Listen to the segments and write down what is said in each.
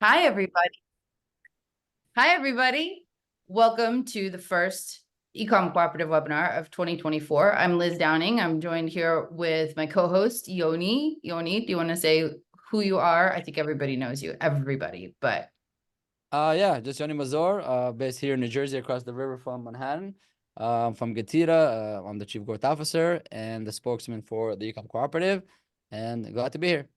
Hi, everybody. Hi, everybody. Welcome to the first Ecom Cooperative webinar of 2024. I'm Liz Downing. I'm joined here with my co-host, Yoni. Yoni, do you want to say who you are? I think everybody knows you, but Yeah, just Yoni Mazur, based here in New Jersey, across the river from Manhattan. I'm from Gatira. I'm the Chief Growth Officer and the spokesman for the Ecom Cooperative, and glad to be here.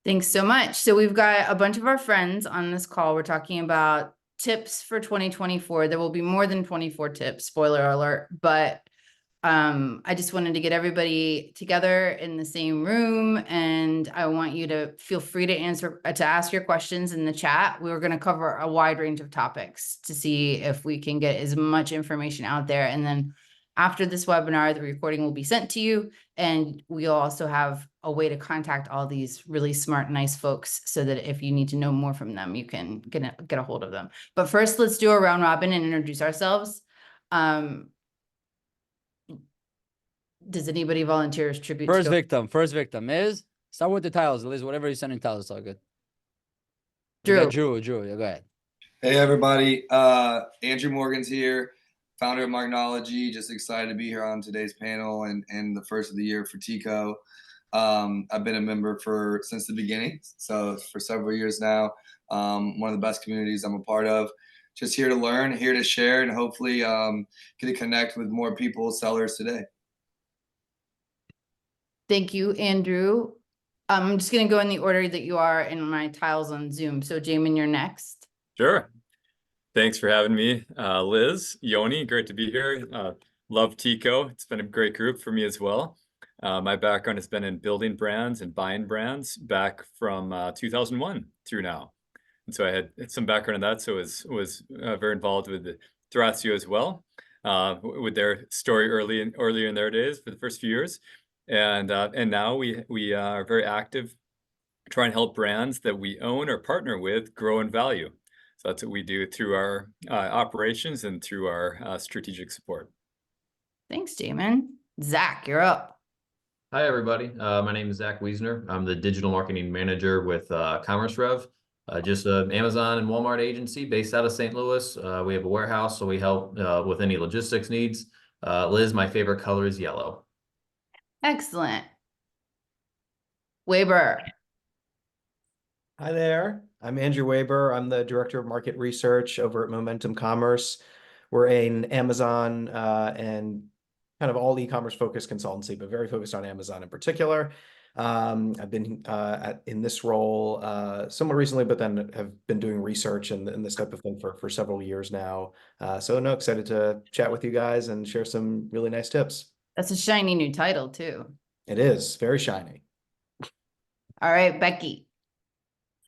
thanks so much. So we've got a bunch of our friends on this call. We're talking about tips for 2024. There will be more than 24 tips, spoiler alert, but I just wanted to get everybody together in the same room, and I want you to feel free to ask your questions in the chat. We were going to cover a wide range of topics to see if we can get as much information out there. And then after this webinar, the recording will be sent to you, and we'll also have a way to contact all these really smart, nice folks so that if you need to know more from them, you can get a hold of them. But first, let's do a round robin and introduce ourselves. Does anybody volunteer as tribute First to victim is, start with the titles, Liz, whatever you're sending titles, it's all good. Drew? Drew, yeah, go ahead. Hey, everybody. Andrew Morgan's here, founder of Marknology. Just excited to be here on today's panel and the first of the year for Teco. I've been a member since the beginning, so for several years now. One of the best communities I'm a part of. Just here to learn, here to share, and hopefully get to connect with more people, sellers today. Thank you, Andrew. I'm just going to go in the order that you are in my tiles on Zoom. So, Jamin, you're next. Sure. Thanks for having me, Liz. Yoni, great to be here. Love Teco. It's been a great group for me as well. My background has been in building brands and buying brands back from 2001 through now. And so I had some background in that, so was very involved with the Thrasio as well, with their story earlier in their days for the first few years. And now we are very active trying to help brands that we own or partner with grow in value. So that's what we do through our operations and through our strategic support. Thanks, Jamin. Zach, you're up. Hi, everybody. My name is Zach Wiesner. I'm the digital marketing manager with Commerce Rev, just an Amazon and Walmart agency based out of St. Louis. We have a warehouse, so we help with any logistics needs. Liz, my favorite color is yellow. Excellent. Weber. Hi there. I'm Andrew Weber. I'm the Director of Market Research over at Momentum Commerce. We're an Amazon and kind of all e-commerce focused consultancy, but very focused on Amazon in particular. I've been in this role somewhat recently, but then have been doing research and this type of thing for several years now. So excited to chat with you guys and share some really nice tips. That's a shiny new title, too. It is very shiny. All right, Becky.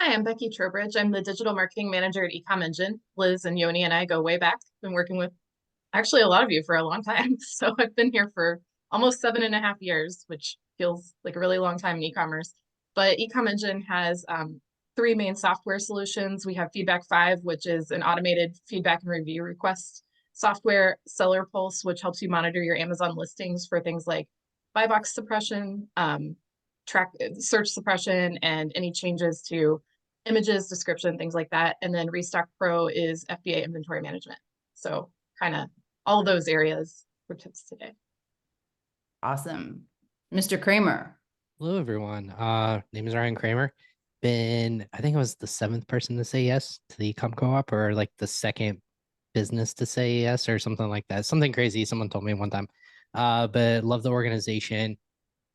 Hi, I'm Becky Trowbridge. I'm the digital marketing manager at eComEngine. Liz and Yoni and I go way back. Been working with actually a lot of you for a long time. So I've been here for almost 7.5 years, which feels like a really long time in e-commerce. But eComEngine has 3 main software solutions. We have Feedback 5, which is an automated feedback and review request software, Seller Pulse, which helps you monitor your Amazon listings for things like buy box suppression, track search suppression, and any changes to images, description, things like that. And then Restock Pro is FBA inventory management. So kind of all those areas for tips today. Awesome. Mr. Kramer. Hello, everyone. Name is Ryan Kramer. I think I was the 7th person to say yes to the Ecom Co-op, or like the 2nd business to say yes, or something like that. Something crazy someone told me one time. But love the organization.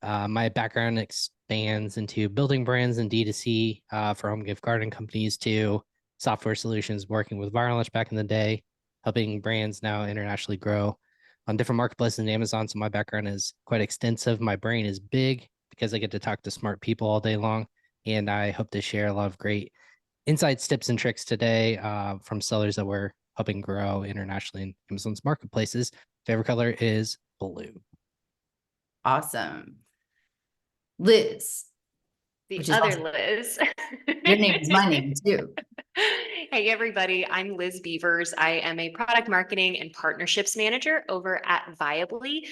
My background expands into building brands and D2C for home gift garden companies to software solutions, working with Viably back in the day, helping brands now internationally grow on different marketplaces and Amazon. So my background is quite extensive. My brain is big because I get to talk to smart people all day long. And I hope to share a lot of great insights, tips, and tricks today from sellers that we're helping grow internationally in Amazon's marketplaces. Favorite color is blue. Awesome. Liz. The other Liz. Your name is my name, too. Hey everybody, I'm Liz Beavers. I am a product marketing and partnerships manager over at Viably.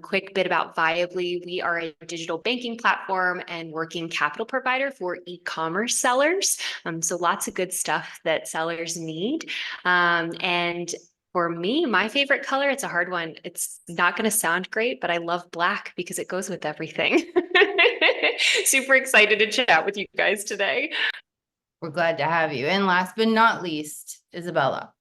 Quick bit about Viably. We are a digital banking platform and working capital provider for e-commerce sellers. So lots of good stuff that sellers need. And for me, my favorite color, it's a hard one. It's not going to sound great, but I love black because it goes with everything. Super excited to chat with you guys today. We're glad to have you. And last but not least, Isabella.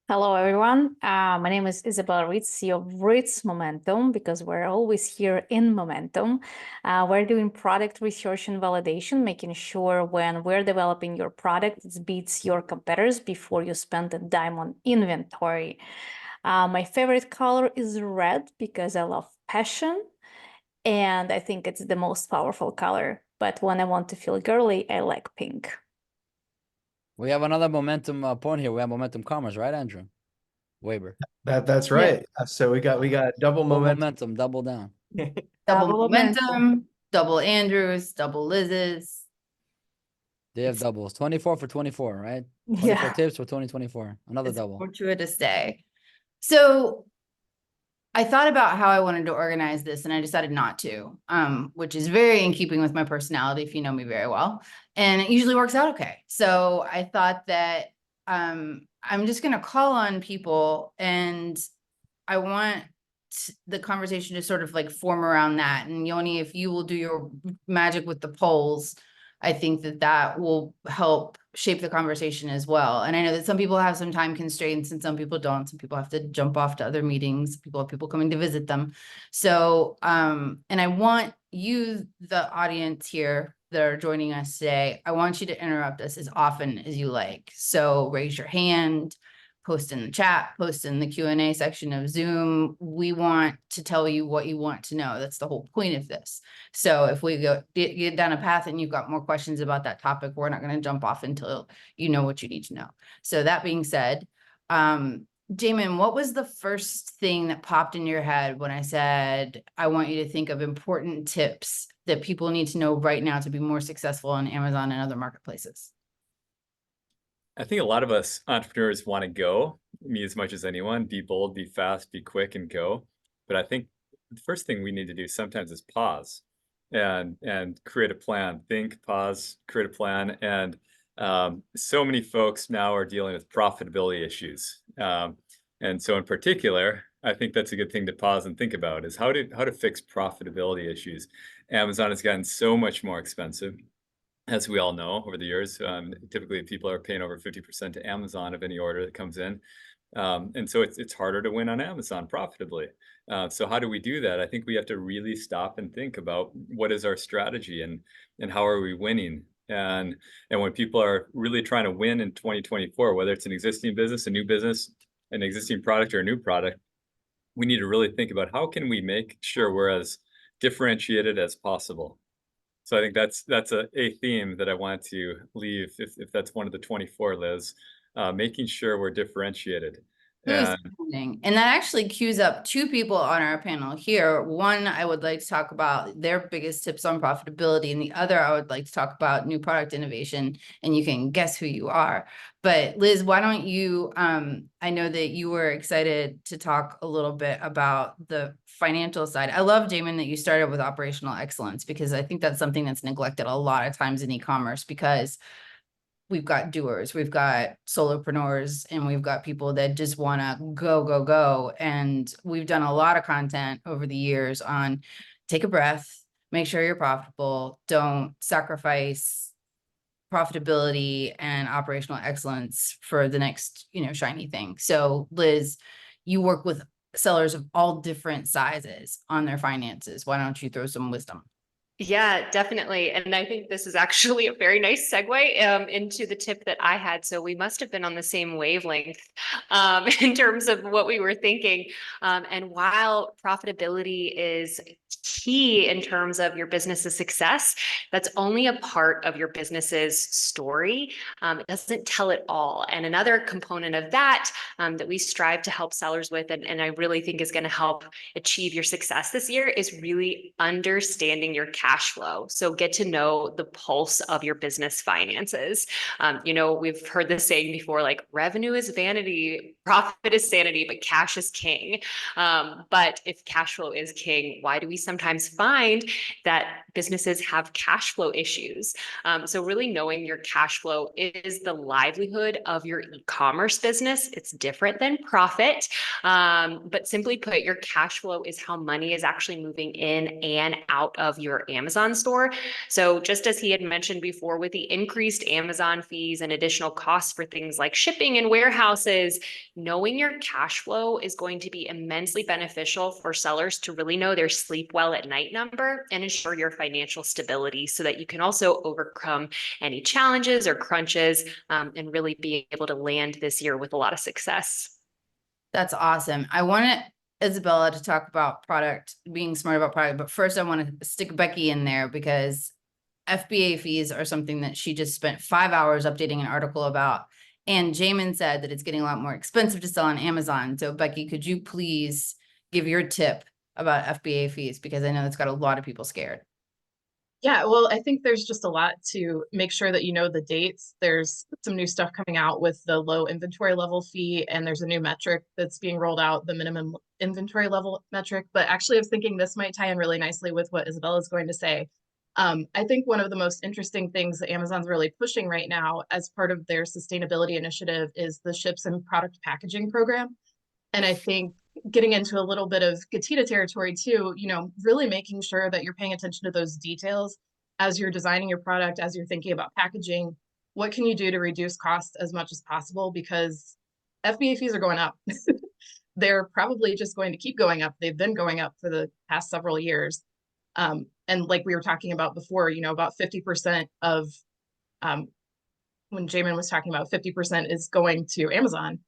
Hello, everyone. My name is Isabella Ritz, CEO of Ritz Momentum, because we're always here in Momentum. We're doing product research and validation, making sure when we're developing your product, it beats your competitors before you spend a dime on inventory. My favorite color is red because I love passion, and I think it's the most powerful color. But when I want to feel girly, I like pink. We have another momentum point here. We have momentum commerce, right, Andrew? Weber. That's right. So we got double Full momentum. double down. Double momentum, double Andrews, double Liz's. They have doubles. 24 for 24, right? 24 Yeah. tips for 2024. Another It's double. fortuitous day. So I thought about how I wanted to organize this and I decided not to, which is very in keeping with my personality, if you know me very well. And it usually works out okay. So I thought that I'm just going to call on people, and I want the conversation to sort of like form around that. And Yoni, if you will do your magic with the polls, I think that that will help shape the conversation as well. And I know that some people have some time constraints and some people don't. Some people have to jump off to other meetings. People have people coming to visit them. So, and I want you, the audience here that are joining us today, I want you to interrupt us as often as you like. So raise your hand, post in the chat, post in the Q&A section of Zoom. We want to tell you what you want to know. That's the whole point of this. So if we get down a path and you've got more questions about that topic, we're not going to jump off until you know what you need to know. So that being said, Jamin, what was the first thing that popped in your head when I said, I want you to think of important tips that people need to know right now to be more successful on Amazon and other marketplaces? I think a lot of us entrepreneurs want to go, me as much as anyone, be bold, be fast, be quick, and go. But I think the first thing we need to do sometimes is pause and create a plan. Think, pause, create a plan. And so many folks now are dealing with profitability issues. And so in particular, I think that's a good thing to pause and think about, is how to fix profitability issues. Amazon has gotten so much more expensive, as we all know, over the years. Typically people are paying over 50% to Amazon of any order that comes in. And so it's harder to win on Amazon profitably. So how do we do that? I think we have to really stop and think about what is our strategy and how are we winning? And when people are really trying to win in 2024, whether it's an existing business, a new business, an existing product, or a new product, we need to really think about how can we make sure we're as differentiated as possible. So I think that's a theme that I want to leave, if that's one of the 24, Liz, making sure we're differentiated. And that actually cues up two people on our panel here. One, I would like to talk about their biggest tips on profitability, and the other, I would like to talk about new product innovation, and you can guess who you are. But Liz, why don't you, I know that you were excited to talk a little bit about the financial side. I love, Jamin, that you started with operational excellence, because I think that's something that's neglected a lot of times in e-commerce, because we've got doers, we've got solopreneurs, and we've got people that just want to go, go, go. And we've done a lot of content over the years on take a breath, make sure you're profitable, don't sacrifice profitability and operational excellence for the next, shiny thing. So Liz, you work with sellers of all different sizes on their finances. Why don't you throw some wisdom? Yeah, definitely. And I think this is actually a very nice segue into the tip that I had. So we must have been on the same wavelength in terms of what we were thinking. And while profitability is key in terms of your business's success. That's only a part of your business's story. It doesn't tell it all. And another component of that that we strive to help sellers with, and I really think is going to help achieve your success this year, is really understanding your cash flow. So get to know the pulse of your business finances. We've heard this saying before, like revenue is vanity, profit is sanity, but cash is king. But if cash flow is king, why do we sometimes find that businesses have cash flow issues? So really knowing your cash flow is the livelihood of your e-commerce business. It's different than profit, but simply put, your cash flow is how money is actually moving in and out of your Amazon store. So just as he had mentioned before, with the increased Amazon fees and additional costs for things like shipping and warehouses, knowing your cash flow is going to be immensely beneficial for sellers to really know their sleep well at night number and ensure your financial stability so that you can also overcome any challenges or crunches and really be able to land this year with a lot of success. That's awesome. I wanted Isabella to talk about product, being smart about product, but first I want to stick Becky in there because FBA fees are something that she just spent 5 hours updating an article about. And Jamin said that it's getting a lot more expensive to sell on Amazon. So Becky, could you please give your tip about FBA fees? Because I know it's got a lot of people scared. Yeah, well, I think there's just a lot to make sure that you know the dates. There's some new stuff coming out with the low inventory level fee, and there's a new metric that's being rolled out, the minimum inventory level metric. But actually, I was thinking this might tie in really nicely with what Isabella is going to say. I think one of the most interesting things that Amazon's really pushing right now as part of their sustainability initiative is the ships and product packaging program. And I think getting into a little bit of Gatita territory too, really making sure that you're paying attention to those details as you're designing your product, as you're thinking about packaging. What can you do to reduce costs as much as possible? Because FBA fees are going up. They're probably just going to keep going up. They've been going up for the past several years. And like we were talking about before, about 50% of when Jamin was talking about 50% is going to Amazon.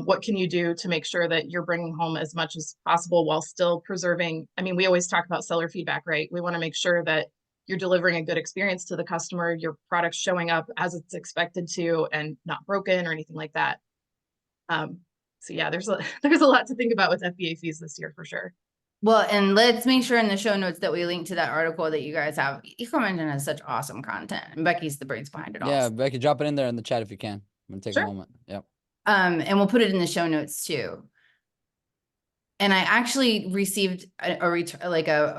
What can you do to make sure that you're bringing home as much as possible while still preserving? I mean, we always talk about seller feedback, right? We want to make sure that you're delivering a good experience to the customer, your product's showing up as it's expected to and not broken or anything like that. So yeah, there's a lot to think about with FBA fees this year for sure. Well, and let's make sure in the show notes that we link to that article that you guys have. eComEngine has such awesome content, and Becky's the brains behind it all. Yeah, Becky, drop it in there in the chat if you can. I'm gonna take Sure. a moment. Yep. And we'll put it in the show notes too. And I actually received a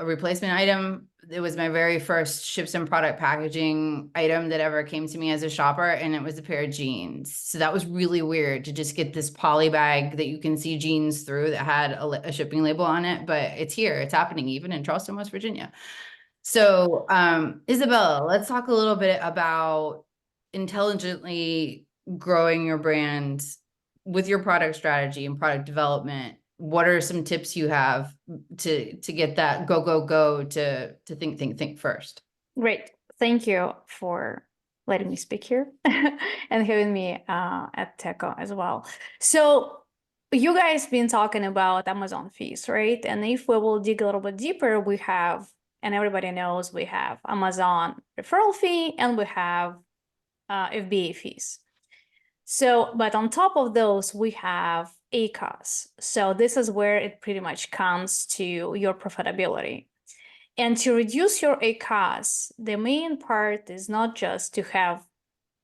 replacement item. It was my very first ships and product packaging item that ever came to me as a shopper, and it was a pair of jeans. So that was really weird to just get this poly bag that you can see jeans through that had a shipping label on it, but it's here. It's happening even in Charleston, West Virginia. So Isabella, let's talk a little bit about intelligently growing your brand with your product strategy and product development. What are some tips you have to get that go to think first? Great. Thank you for letting me speak here and having me at Teco as well. So you guys been talking about Amazon fees, right? And if we will dig a little bit deeper, we have, and everybody knows we have Amazon referral fee and we have FBA fees. So, but on top of those, we have ACOS. So this is where it pretty much comes to your profitability. And to reduce your ACOS, the main part is not just to have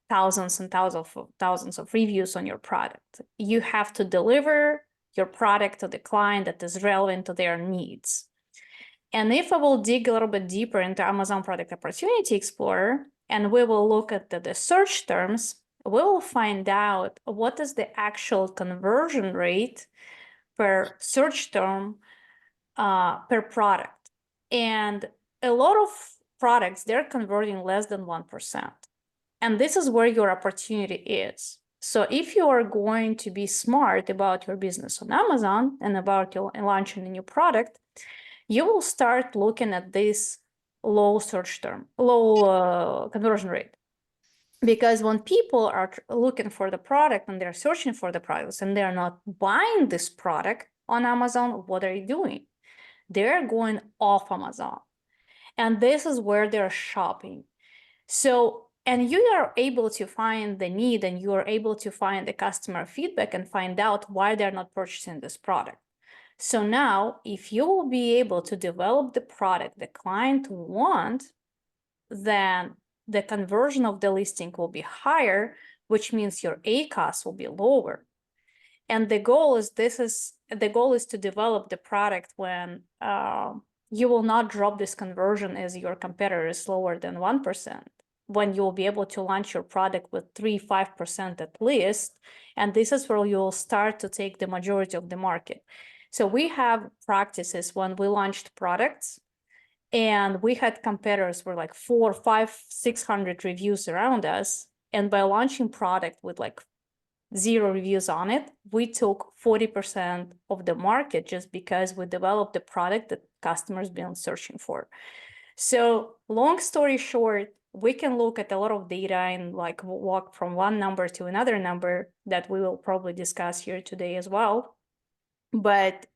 thousands and thousands of reviews on your product. You have to deliver your product to the client that is relevant to their needs. And if I will dig a little bit deeper into Amazon Product Opportunity Explorer, and we will look at the search terms, we will find out what is the actual conversion rate per search term per product. And a lot of products, they're converting less than 1%. And this is where your opportunity is. So if you are going to be smart about your business on Amazon and about your launching a new product, you will start looking at this low search term, low conversion rate. Because when people are looking for the product and they're searching for the products and they're not buying this product on Amazon, what are you doing? they're going off Amazon. And this is where they're shopping. So, and you are able to find the need and you are able to find the customer feedback and find out why they're not purchasing this product. So now, if you will be able to develop the product the client wants, then the conversion of the listing will be higher, which means your ACoS will be lower. And the goal is to develop the product when you will not drop this conversion as your competitor is lower than 1%, when you'll be able to launch your product with 3-5% at least. And this is where you'll start to take the majority of the market. So we have practices when we launched products and we had competitors were like 400, 500, 600 reviews around us. And by launching product with like 0 reviews on it, we took 40% of the market just because we developed the product that customers been searching for. So long story short, we can look at a lot of data and like walk from one number to another number that we will probably discuss here today as well. But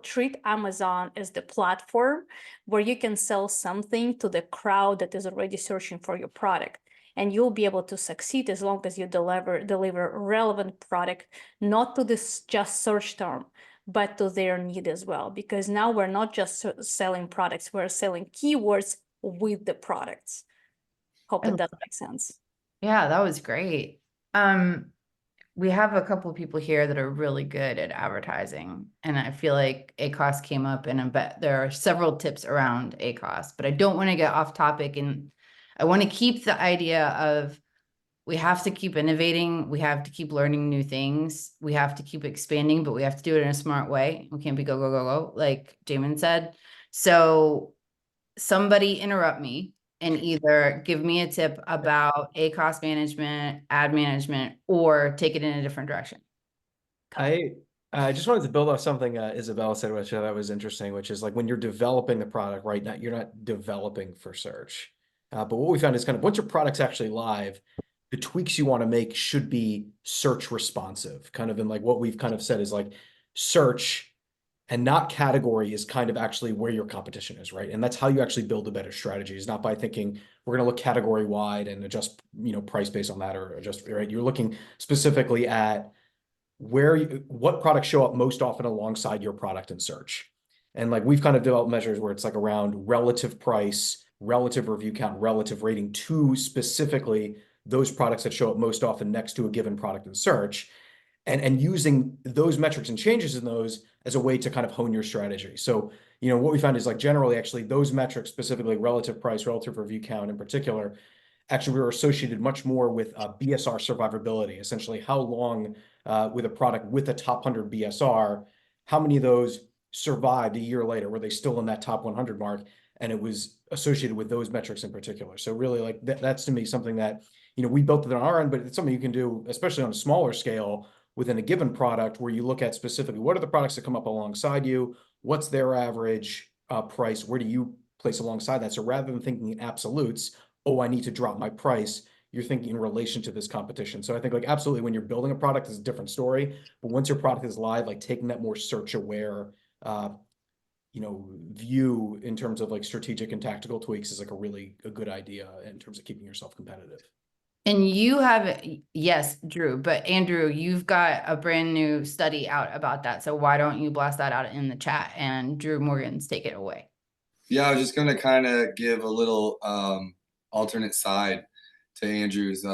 treat Amazon as the platform where you can sell something to the crowd that is already searching for your product. And you'll be able to succeed as long as you deliver relevant product, not to this just search term, but to their need as well. Because now we're not just selling products, we're selling keywords with the products. Hope that makes sense. Yeah, that was great. We have a couple of people here that are really good at advertising, and I feel like ACoS came up, and I bet there are several tips around ACoS, but I don't want to get off topic, and I want to keep the idea of we have to keep innovating, we have to keep learning new things, we have to keep expanding, but we have to do it in a smart way. We can't be go, go, go, go, like Jamin said. So somebody interrupt me and either give me a tip about ACoS management, ad management, or take it in a different direction. I just wanted to build off something Isabella said, which I thought was interesting, which is like when you're developing the product, right? Now you're not developing for search. But what we found is kind of once your product's actually live, the tweaks you want to make should be search responsive. Kind of in like what we've kind of said is like search and not category is kind of actually where your competition is, right? And that's how you actually build a better strategy, is not by thinking we're going to look category wide and adjust, price based on that, or adjust, right? You're looking specifically at what products show up most often alongside your product in search. And like we've kind of developed measures where it's like around relative price, relative review count, relative rating to specifically those products that show up most often next to a given product in search. And using those metrics and changes in those as a way to kind of hone your strategy. So, what we found is like generally actually those metrics, specifically relative price, relative review count in particular, actually were associated much more with BSR survivability, essentially how long with a product with a top 100 BSR, how many of those survived a year later? Were they still in that top 100 mark? And it was associated with those metrics in particular. So really like that's to me something that, we built it on our end, but it's something you can do, especially on a smaller scale within a given product, where you look at specifically what are the products that come up alongside you, what's their average price, where do you place alongside that? So rather than thinking in absolutes, oh, I need to drop my price, you're thinking in relation to this competition. So I think like absolutely when you're building a product is a different story, but once your product is live, like taking that more search aware, view in terms of like strategic and tactical tweaks is like a good idea in terms of keeping yourself competitive. And you have, yes, Drew, but Andrew, you've got a brand new study out about that. So why don't you blast that out in the chat, and Drew Morgans take it away? Yeah, I was just going to kind of give a little alternate side to Andrew's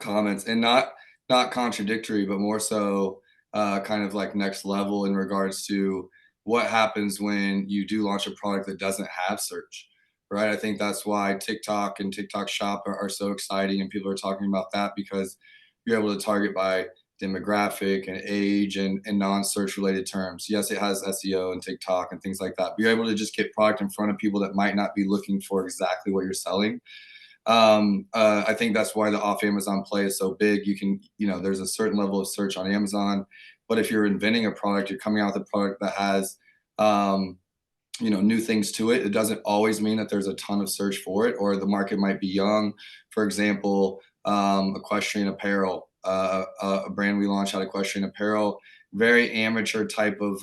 comments, and not contradictory, but more so kind of like next level in regards to what happens when you do launch a product that doesn't have search. Right. I think that's why TikTok and TikTok Shop are so exciting, and people are talking about that because you're able to target by demographic and age and non-search related terms. Yes, it has SEO and TikTok and things like that, but you're able to just get product in front of people that might not be looking for exactly what you're selling. I think that's why the off Amazon play is so big. You can, there's a certain level of search on Amazon, but if you're inventing a product, you're coming out with a product that has, new things to it. It doesn't always mean that there's a ton of search for it, or the market might be young. For example, equestrian apparel, a brand we launched out of equestrian apparel, very amateur type of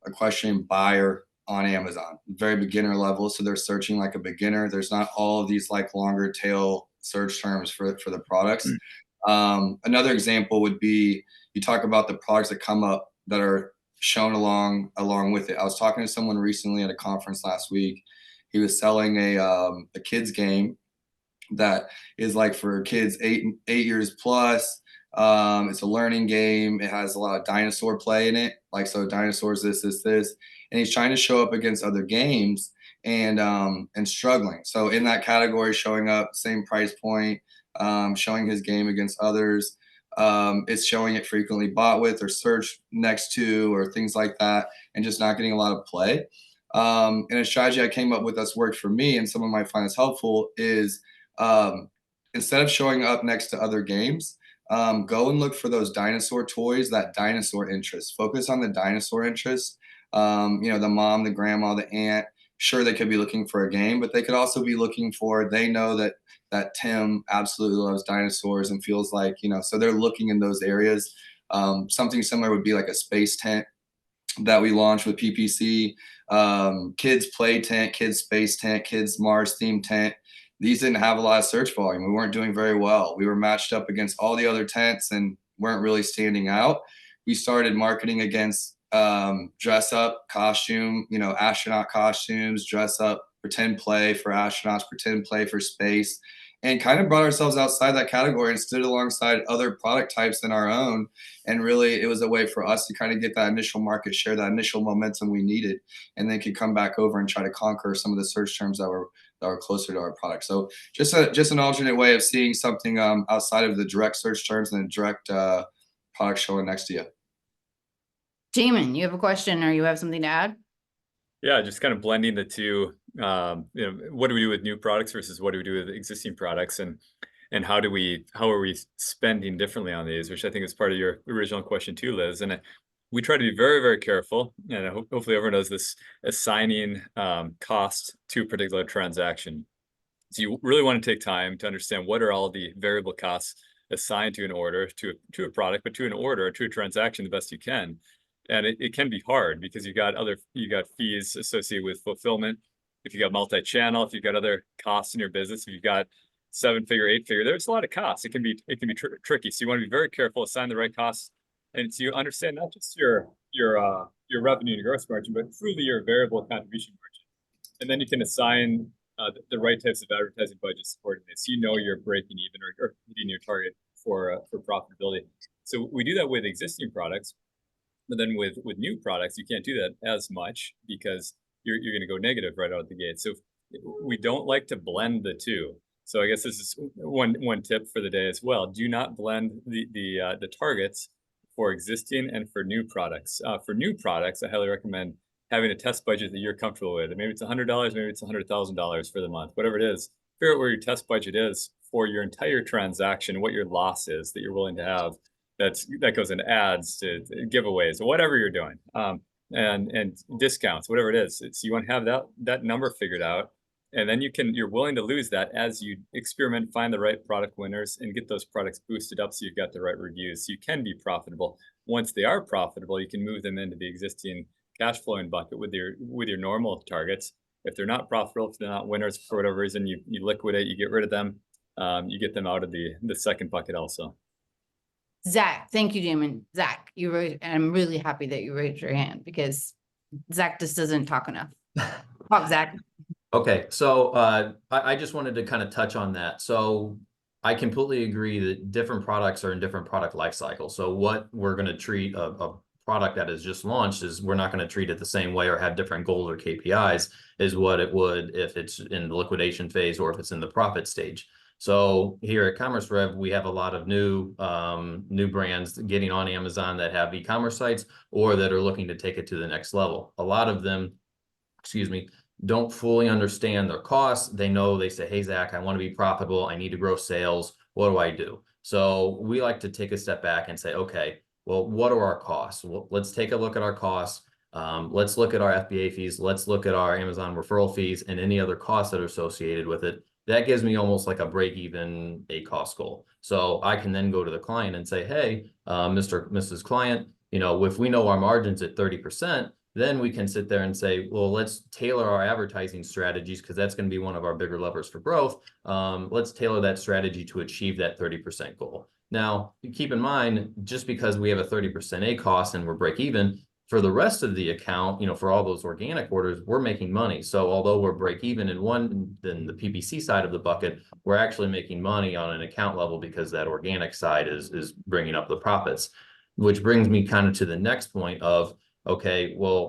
a questioning buyer on Amazon, very beginner level. So they're searching like a beginner. There's not all of these like longer tail search terms for the products. Another example would be, you talk about the products that come up that are shown along with it. I was talking to someone recently at a conference last week. He was selling a kids game that is like for kids 8 years plus. It's a learning game. It has a lot of dinosaur play in it. Like, so dinosaurs, this, and he's trying to show up against other games and struggling. So in that category, showing up, same price point, showing his game against others. It's showing it frequently bought with or searched next to or things like that, and just not getting a lot of play. And a strategy I came up with that's worked for me, and someone might find this helpful, is instead of showing up next to other games, go and look for those dinosaur toys, that dinosaur interest. Focus on the dinosaur interest. The mom, the grandma, the aunt, sure, they could be looking for a game, but they could also be looking for, they know that Tim absolutely loves dinosaurs and feels like, so they're looking in those areas. Something similar would be like a space tent that we launched with PPC, kids play tent, kids space tent, kids Mars theme tent. These didn't have a lot of search volume. We weren't doing very well. We were matched up against all the other tents and weren't really standing out. We started marketing against dress up, costume, astronaut costumes, dress up, pretend play for astronauts, pretend play for space, and kind of brought ourselves outside that category and stood alongside other product types than our own. And really, it was a way for us to kind of get that initial market share, that initial momentum we needed, and then could come back over and try to conquer some of the search terms that were closer to our product. So just an alternate way of seeing something outside of the direct search terms and the direct product showing next to you. Jamin, you have a question or you have something to add? Yeah, just kind of blending the two. What do we do with new products versus what do we do with existing products, and how are we spending differently on these, which I think is part of your original question too, Liz. And we try to be very, very careful, and hopefully everyone knows this, assigning cost to a particular transaction. So you really want to take time to understand what are all the variable costs assigned to an order, to a product, but to an order, to a transaction the best you can. And it can be hard because you got fees associated with fulfillment. If you got multi-channel, if you've got other costs in your business, if you've got 7-figure, 8-figure, there's a lot of costs. It can be tricky. So you want to be very careful, assign the right costs, and so you understand not just your revenue and gross margin, but truly your variable contribution margin. And then you can assign the right types of advertising budgets supporting this. You know you're breaking even or hitting your target for profitability. So we do that with existing products. But then with new products, you can't do that as much because you're going to go negative right out of the gate. So we don't like to blend the two. So I guess this is one tip for the day as well. Do not blend the targets for existing and for new products. For new products, I highly recommend having a test budget that you're comfortable with. Maybe it's $100, maybe it's $100,000 for the month, whatever it is. Figure out where your test budget is for your entire transaction, what your loss is that you're willing to have. That goes into ads, to giveaways, or whatever you're doing, and discounts, whatever it is. So you want to have that number figured out, and then you're willing to lose that as you experiment, find the right product winners, and get those products boosted up so you've got the right reviews. So you can be profitable. Once they are profitable, you can move them into the existing cash flowing bucket with your normal targets. If they're not profitable, if they're not winners for whatever reason, you liquidate, you get rid of them, you get them out of the second bucket also. Zach, thank you, Jamin. Zach, I'm really happy that you raised your hand because Zach just doesn't talk enough. Talk, Zach. Okay, so I just wanted to kind of touch on that. So I completely agree that different products are in different product life cycles. So what we're going to treat a product that is just launched is we're not going to treat it the same way or have different goals or KPIs as what it would if it's in the liquidation phase or if it's in the profit stage. So here at Commerce Rev, we have a lot of new brands getting on Amazon that have e-commerce sites or that are looking to take it to the next level. A lot of them, don't fully understand their costs. They say, hey, Zach, I want to be profitable. I need to grow sales. What do I do? So we like to take a step back and say, okay, well, what are our costs? Well, let's take a look at our costs. Let's look at our FBA fees. Let's look at our Amazon referral fees and any other costs that are associated with it. That gives me almost like a break-even cost goal. So I can then go to the client and say, hey, Mrs. Client, if we know our margins at 30%, then we can sit there and say, well, let's tailor our advertising strategies because that's going to be one of our bigger levers for growth. Let's tailor that strategy to achieve that 30% goal. Now, keep in mind, just because we have a 30% ACoS and we're break even, for the rest of the account, you know, for all those organic orders, we're making money. So although we're break even in one, then the PPC side of the bucket, we're actually making money on an account level because that organic side is bringing up the profits. Which brings me kind of to the next point of, okay, well,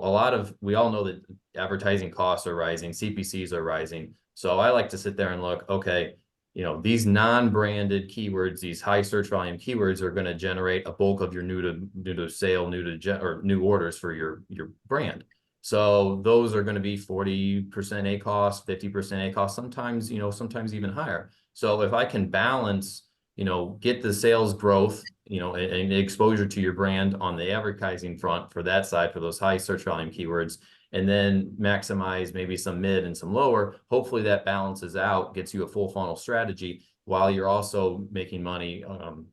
we all know that advertising costs are rising, CPCs are rising. So I like to sit there and look, okay, you know, these non-branded keywords, these high search volume keywords are going to generate a bulk of your new to sale, new orders for your brand. So those are going to be 40% ACoS, 50% ACoS, sometimes, you know, sometimes even higher. So if I can balance, you know, get the sales growth, you know, and exposure to your brand on the advertising front for that side, for those high search volume keywords, and then maximize maybe some mid and some lower, hopefully that balances out, gets you a full funnel strategy while you're also making money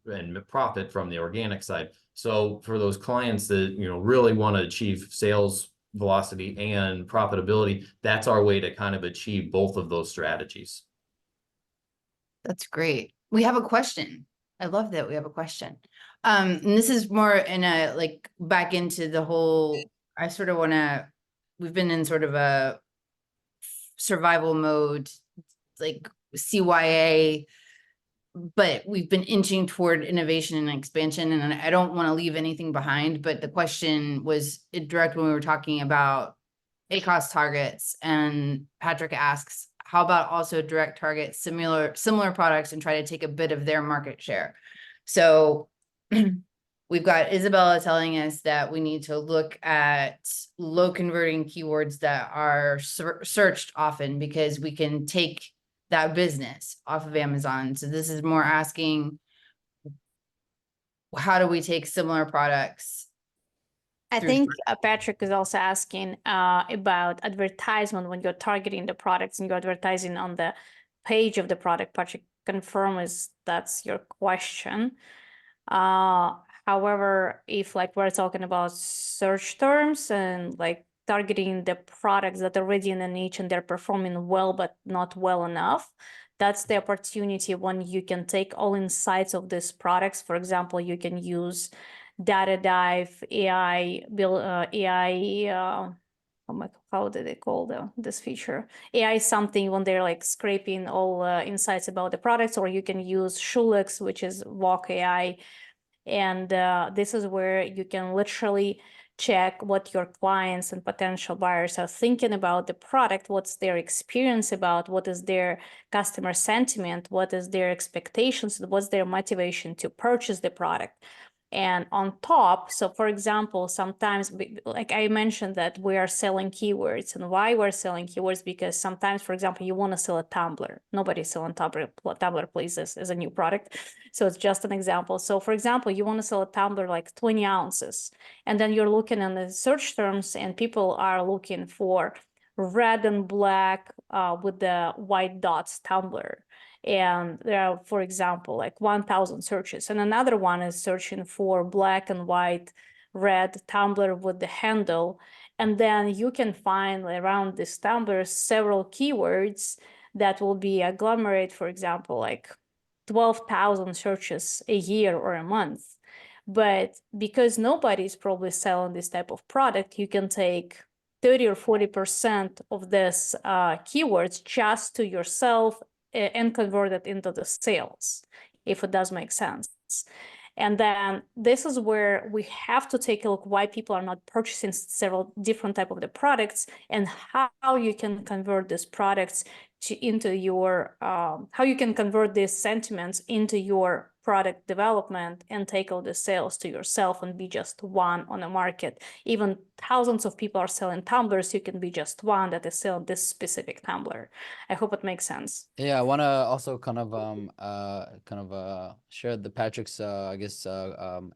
and profit from the organic side. So for those clients that, you know, really want to achieve sales velocity and profitability, that's our way to kind of achieve both of those strategies. That's great. We have a question. I love that we have a question. And this is more in a, like, back into the whole, I sort of want to, we've been in sort of a survival mode, like CYA, but we've been inching toward innovation and expansion, and I don't want to leave anything behind. But the question was direct when we were talking about ACoS targets, and Patrick asks, how about also direct target similar products and try to take a bit of their market share? So we've got Isabella telling us that we need to look at low converting keywords that are searched often, because we can take that business off of Amazon. So this is more asking, how do we take similar products? I think Patrick is also asking about advertisement when you're targeting the products and you're advertising on the page of the product. Patrick, confirm that's your question. However, if like we're talking about search terms and like targeting the products that are already in a niche and they're performing well but not well enough, that's the opportunity when you can take all insights of these products. For example, you can use data dive, AI, how did they call this feature? AI something when they're like scraping all insights about the products, or you can use Shulex, which is Walk AI. And this is where you can literally check what your clients and potential buyers are thinking about the product, what's their experience about, what is their customer sentiment, what is their expectations, what's their motivation to purchase the product. And on top, so for example, sometimes, like I mentioned that we are selling keywords, and why we're selling keywords, because sometimes, for example, you want to sell a tumbler. Nobody's selling tumbler please, as a new product. So it's just an example. So for example, you want to sell a tumbler like 20 ounces, and then you're looking in the search terms and people are looking for red and black with the white dots tumbler. And there are, for example, like 1,000 searches, and another one is searching for black and white red tumbler with the handle. And then you can find around this tumbler several keywords that will be agglomerate, for example, like 12,000 searches a year or a month. But because nobody's probably selling this type of product, you can take 30 or 40% of this keywords just to yourself and convert it into the sales, if it does make sense. And then this is where we have to take a look why people are not purchasing several different type of the products, and how you can convert these products into your, how you can convert these sentiments into your product development and take all the sales to yourself and be just one on the market. Even thousands of people are selling tumblers, you can be just one that is selling this specific tumbler. I hope it makes sense. Yeah, I want to also kind of share the Patrick's I guess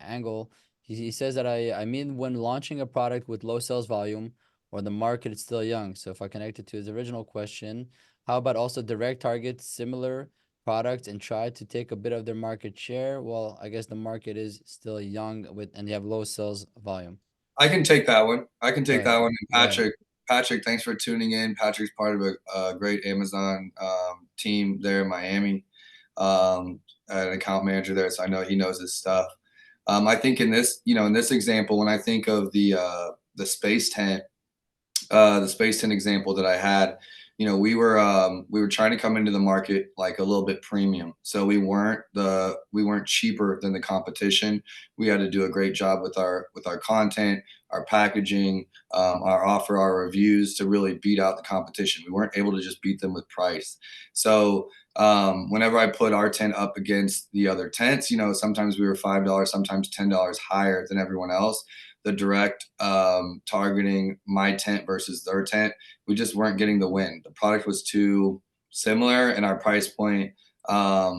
angle. He says that I mean, when launching a product with low sales volume or the market is still young. So if I connect it to his original question, how about also direct target similar products and try to take a bit of their market share? Well, I guess the market is still young and they have low sales volume. I can take that one. I can take Go that ahead. one. And Go ahead. Patrick, thanks for tuning in. Patrick's part of a great Amazon team there in Miami, an account manager there, so I know he knows his stuff. I think in this, in this example, when I think of the space tent, example that I had, we were trying to come into the market like a little bit premium. So we weren't cheaper than the competition. We had to do a great job with our content, our packaging, our offer, our reviews to really beat out the competition. We weren't able to just beat them with price. So whenever I put our tent up against the other tents, sometimes we were $5, sometimes $10 higher than everyone else. The direct targeting my tent versus their tent, we just weren't getting the win. The product was too similar and our price point, a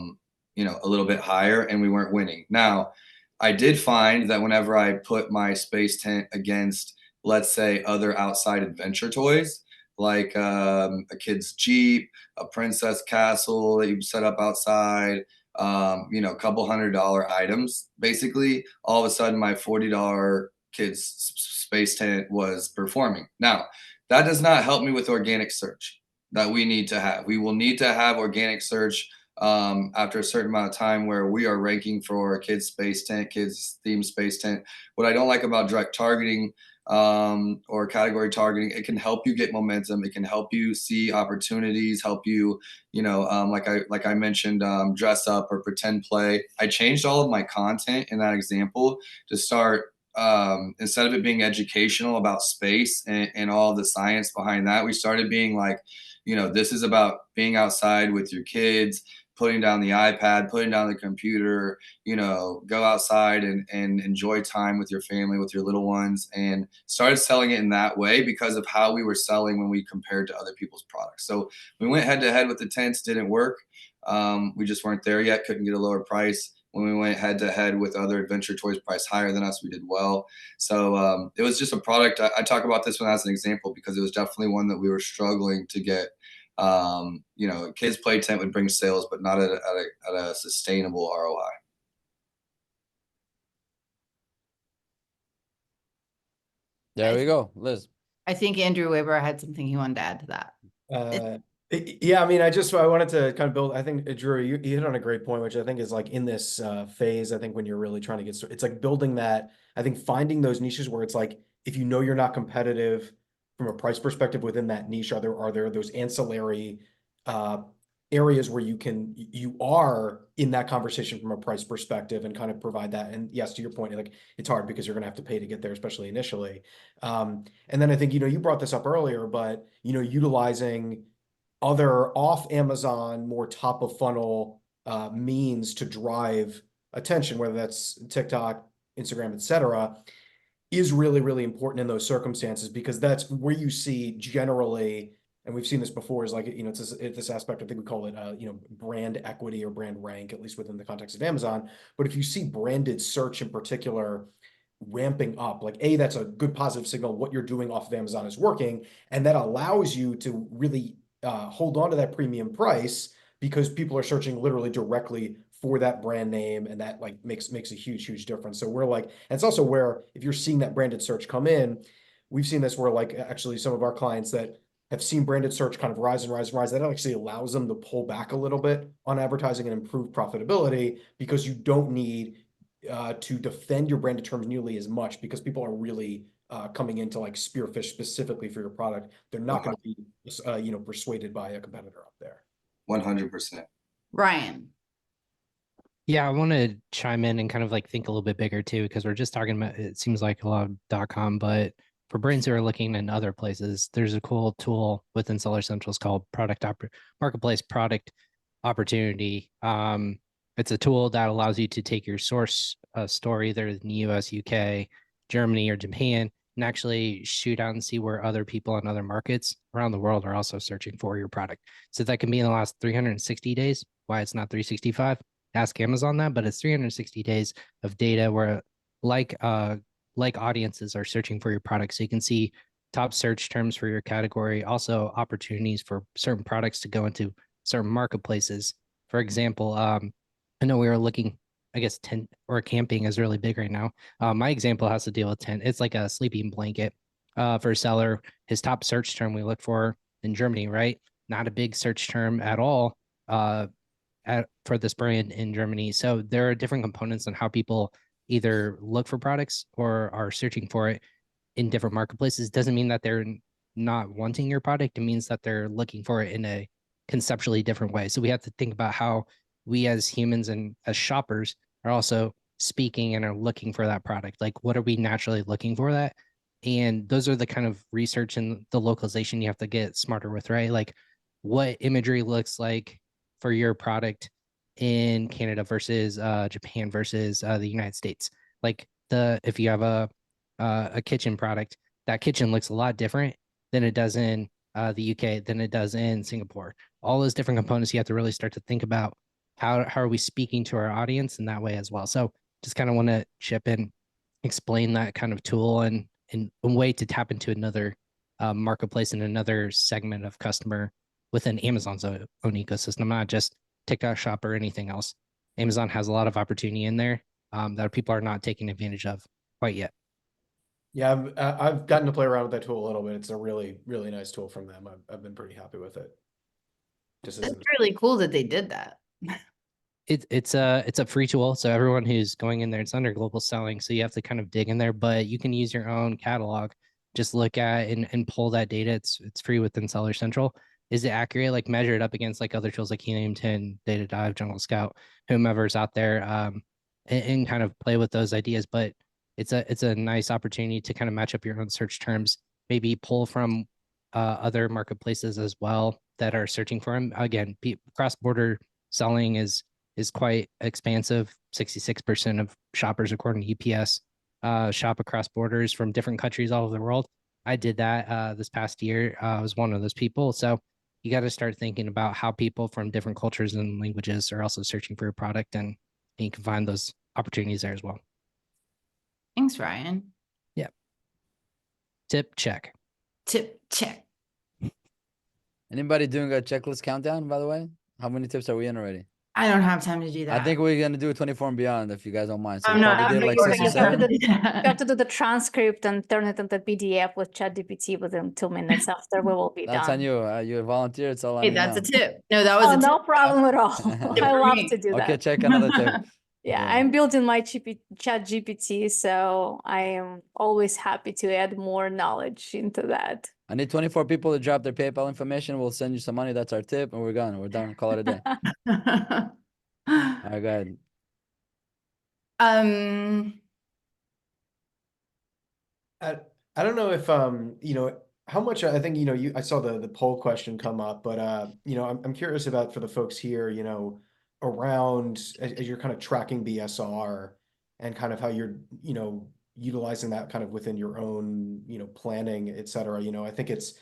little bit higher, and we weren't winning. Now, I did find that whenever I put my space tent against, let's say, other outside adventure toys, like a kid's Jeep, a princess castle that you set up outside, a couple $100 items, basically, all of a sudden my $40 kids space tent was performing. Now, that does not help me with organic search that we need to have. We will need to have organic search after a certain amount of time where we are ranking for a kids space tent, kids theme space tent. What I don't like about direct targeting or category targeting, it can help you get momentum. It can help you see opportunities, help you, like I mentioned, dress up or pretend play. I changed all of my content in that example to start, instead of it being educational about space and all the science behind that, we started being like, this is about being outside with your kids, putting down the iPad, putting down the computer, go outside and enjoy time with your family, with your little ones, and started selling it in that way because of how we were selling when we compared to other people's products. So we went head to head with the tents, didn't work. We just weren't there yet, couldn't get a lower price. When we went head to head with other adventure toys priced higher than us, we did well. So it was just a product. I talk about this one as an example because it was definitely one that we were struggling to get. Kids play tent would bring sales, but not at a sustainable ROI. There we go, Liz. I think Andrew Weber had something he wanted to add to that. Yeah, I mean, I wanted to kind of build, I think, Drew, you hit on a great point, which I think is like in this phase, I think when you're really trying to get started, it's like building that, I think finding those niches where it's like, if you're not competitive from a price perspective within that niche, are there those ancillary areas where you are in that conversation from a price perspective and kind of provide that. And yes, to your point, like it's hard because you're going to have to pay to get there, especially initially. And then I think, you brought this up earlier, but, utilizing other off Amazon, more top of funnel means to drive attention, whether that's TikTok, Instagram, etc., is really, really important in those circumstances, because that's where you see generally, and we've seen this before, is like, it's this aspect, I think we call it, brand equity or brand rank, at least within the context of Amazon. But if you see branded search in particular ramping up, like that's a good positive signal. What you're doing off of Amazon is working, and that allows you to really hold on to that premium price because people are searching literally directly for that brand name, and that like makes a huge difference. So we're like, and it's also where if you're seeing that branded search come in, we've seen this where like actually some of our clients that have seen branded search kind of rise and rise and rise, that actually allows them to pull back a little bit on advertising and improve profitability, because you don't need to defend your branded terms nearly as much, because people are really coming in to like spearfish specifically for your product. They're not going to be, persuaded by a competitor up there. 100%. Ryan. Yeah, I want to chime in and kind of like think a little bit bigger too, because we're just talking about, it seems like a lot of .com, but for brands who are looking in other places, there's a cool tool within Seller Central called Marketplace Product Opportunity. It's a tool that allows you to take your source store either in the US, UK, Germany, or Japan, and actually shoot out and see where other people in other markets around the world are also searching for your product. So that can be in the last 360 days. Why it's not 365? Ask Amazon that, but it's 360 days of data where like audiences are searching for your product. So you can see top search terms for your category, also opportunities for certain products to go into certain marketplaces. For example, I know we were looking I guess tent or camping is really big right now. My example has to deal with tent. It's like a sleeping blanket for a seller. His top search term we look for in Germany, right? Not a big search term at all for this brand in Germany. So there are different components on how people either look for products or are searching for it in different marketplaces. Doesn't mean that they're not wanting your product. It means that they're looking for it in a conceptually different way. So we have to think about how we as humans and as shoppers are also speaking and are looking for that product. Like, what are we naturally looking for that? And those are the kind of research and the localization you have to get smarter with, right? Like, what imagery looks like for your product in Canada versus Japan versus the United States. Like, if you have a kitchen product, that kitchen looks a lot different than it does in the UK, than it does in Singapore. All those different components, you have to really start to think about how are we speaking to our audience in that way as well. So just kind of want to chip in, explain that kind of tool and a way to tap into another marketplace and another segment of customer within Amazon's own ecosystem, not just TikTok Shop or anything else. Amazon has a lot of opportunity in there that people are not taking advantage of quite yet. Yeah, I've gotten to play around with that tool a little bit. It's a really, really nice tool from them. I've been pretty happy with it. Just It's isn't. really cool that they did that. It's a free tool, so everyone who's going in there, it's under global selling, so you have to kind of dig in there, but you can use your own catalog. Just look at and pull that data. It's free within Seller Central. Is it accurate? Like, measure it up against like other tools like Helium 10, Data Dive, Jungle Scout, whomever's out there, and kind of play with those ideas. But it's a nice opportunity to kind of match up your own search terms, maybe pull from other marketplaces as well that are searching for them. Again, cross-border selling is quite expansive. 66% of shoppers, according to EPS, shop across borders from different countries all over the world. I did that this past year. I was one of those people. So you got to start thinking about how people from different cultures and languages are also searching for a product, and you can find those opportunities there as well. Thanks, Ryan. Yeah. Tip check. Tip check. Anybody doing a checklist countdown, by the way? How many tips are we in already? I don't have time to do that. I think we're gonna do 24 and beyond if you guys don't mind. So I'm we not. probably did like You're 6 or gonna have 7. You have to do the transcript and turn it into PDF with ChatGPT within 2 minutes after we will be That's done. on you. You volunteer. It's all on Hey, you that's now. a tip. No, that was Oh, a tip. no problem at all. Tip I for love me. to do Okay, that. check another tip. Yeah, Yeah. I'm building my ChatGPT, so I am always happy to add more knowledge into that. I need 24 people to drop their PayPal information. We'll send you some money. That's our tip, and we're gone. We're done. Call it a day. All right, go ahead. I don't know if how much I think I saw the poll question come up, but I'm curious about for the folks here, around as you're kind of tracking BSR and kind of how you're utilizing that kind of within your own planning, et cetera. I think it's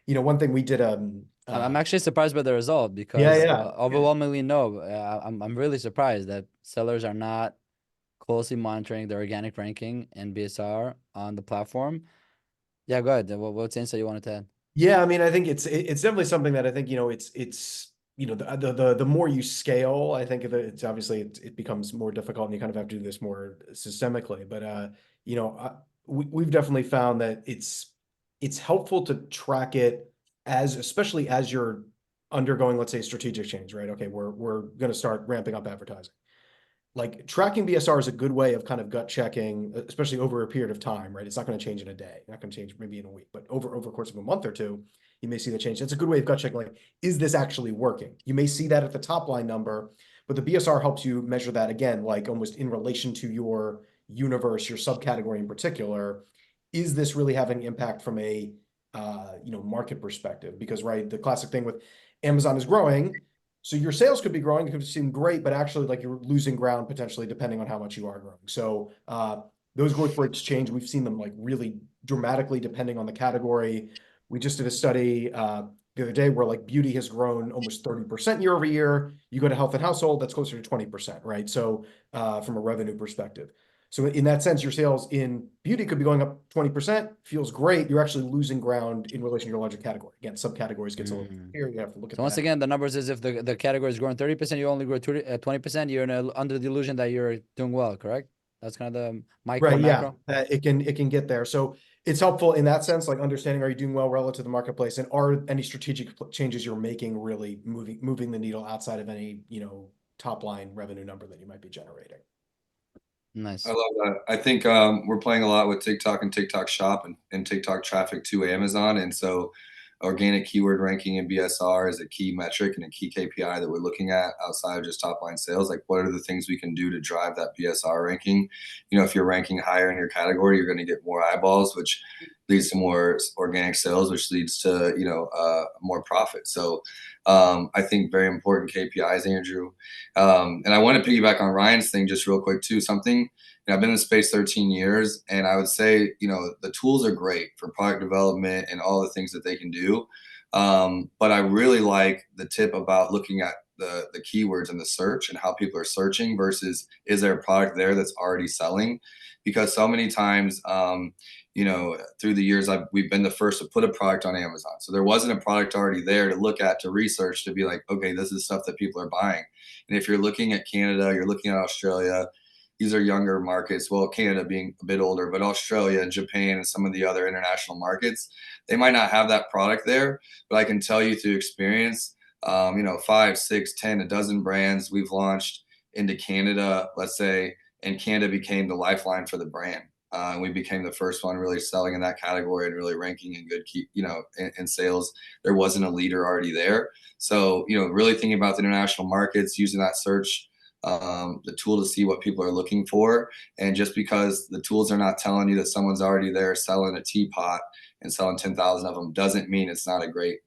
one thing we did I'm actually surprised by the result because overwhelmingly no. I'm really surprised that sellers are not closely monitoring their organic ranking and BSR on the platform. Yeah, go ahead. What's the insight you wanted to add? Yeah, I mean, I think it's definitely something that I think it's the more you scale, I think it's obviously it becomes more difficult, and you kind of have to do this more systemically. But we've definitely found that it's helpful to track it especially as you're undergoing, let's say, strategic change, right? Okay, we're going to start ramping up advertising. Like, tracking BSR is a good way of kind of gut checking, especially over a period of time, right? It's not going to change in a day, not going to change maybe in a week, but over the course of a month or two, you may see the change. That's a good way of gut checking, like, is this actually working? You may see that at the top line number, but the BSR helps you measure that again, like almost in relation to your universe, your subcategory in particular. Is this really having impact from a market perspective? Because, right, the classic thing with Amazon is growing, so your sales could be growing, it could seem great, but actually, like, you're losing ground potentially depending on how much you are growing. So those growth rates change. We've seen them like really dramatically depending on the category. We just did a study the other day where like beauty has grown almost 30% year over year. You go to health and household, that's closer to 20%, right? So from a revenue perspective. So in that sense, your sales in beauty could be going up 20%, feels great. You're actually losing ground in relation to your larger category. Again, subcategories gets a little here. You have to look at So once that. again, the numbers is if the category is growing 30%, you only grow 20%, you're under the illusion that you're doing well, correct? That's kind of the micro Right, macro. yeah, it can get there. So it's helpful in that sense, like understanding, are you doing well relative to the marketplace, and are any strategic changes you're making really moving the needle outside of any, you know, top line revenue number that you might be generating. Nice. I love that. I think we're playing a lot with TikTok and TikTok Shop and TikTok traffic to Amazon. And so organic keyword ranking in BSR is a key metric and a key KPI that we're looking at outside of just top line sales. Like, what are the things we can do to drive that BSR ranking? You know, if you're ranking higher in your category, you're going to get more eyeballs, which leads to more organic sales, which leads to, you know, more profit. So I think very important KPIs, Andrew. And I want to piggyback on Ryan's thing just real quick too. Something, I've been in the space 13 years, and I would say, you know, the tools are great for product development and all the things that they can do. But I really like the tip about looking at the keywords in the search and how people are searching versus is there a product there that's already selling? Because so many times, you know, through the years, we've been the first to put a product on Amazon. So there wasn't a product already there to look at, to research, to be like, okay, this is stuff that people are buying. And if you're looking at Canada, you're looking at Australia, these are younger markets. Well, Canada being a bit older, but Australia and Japan and some of the other international markets, they might not have that product there, but I can tell you through experience, you know, 5, 6, 10, a dozen brands we've launched into Canada, let's say, and Canada became the lifeline for the brand. And we became the first one really selling in that category and really ranking in good, you know, in sales. There wasn't a leader already there. So, you know, really thinking about the international markets, using that search, the tool to see what people are looking for. And just because the tools are not telling you that someone's already there selling a teapot and selling 10,000 of them doesn't mean it's not a great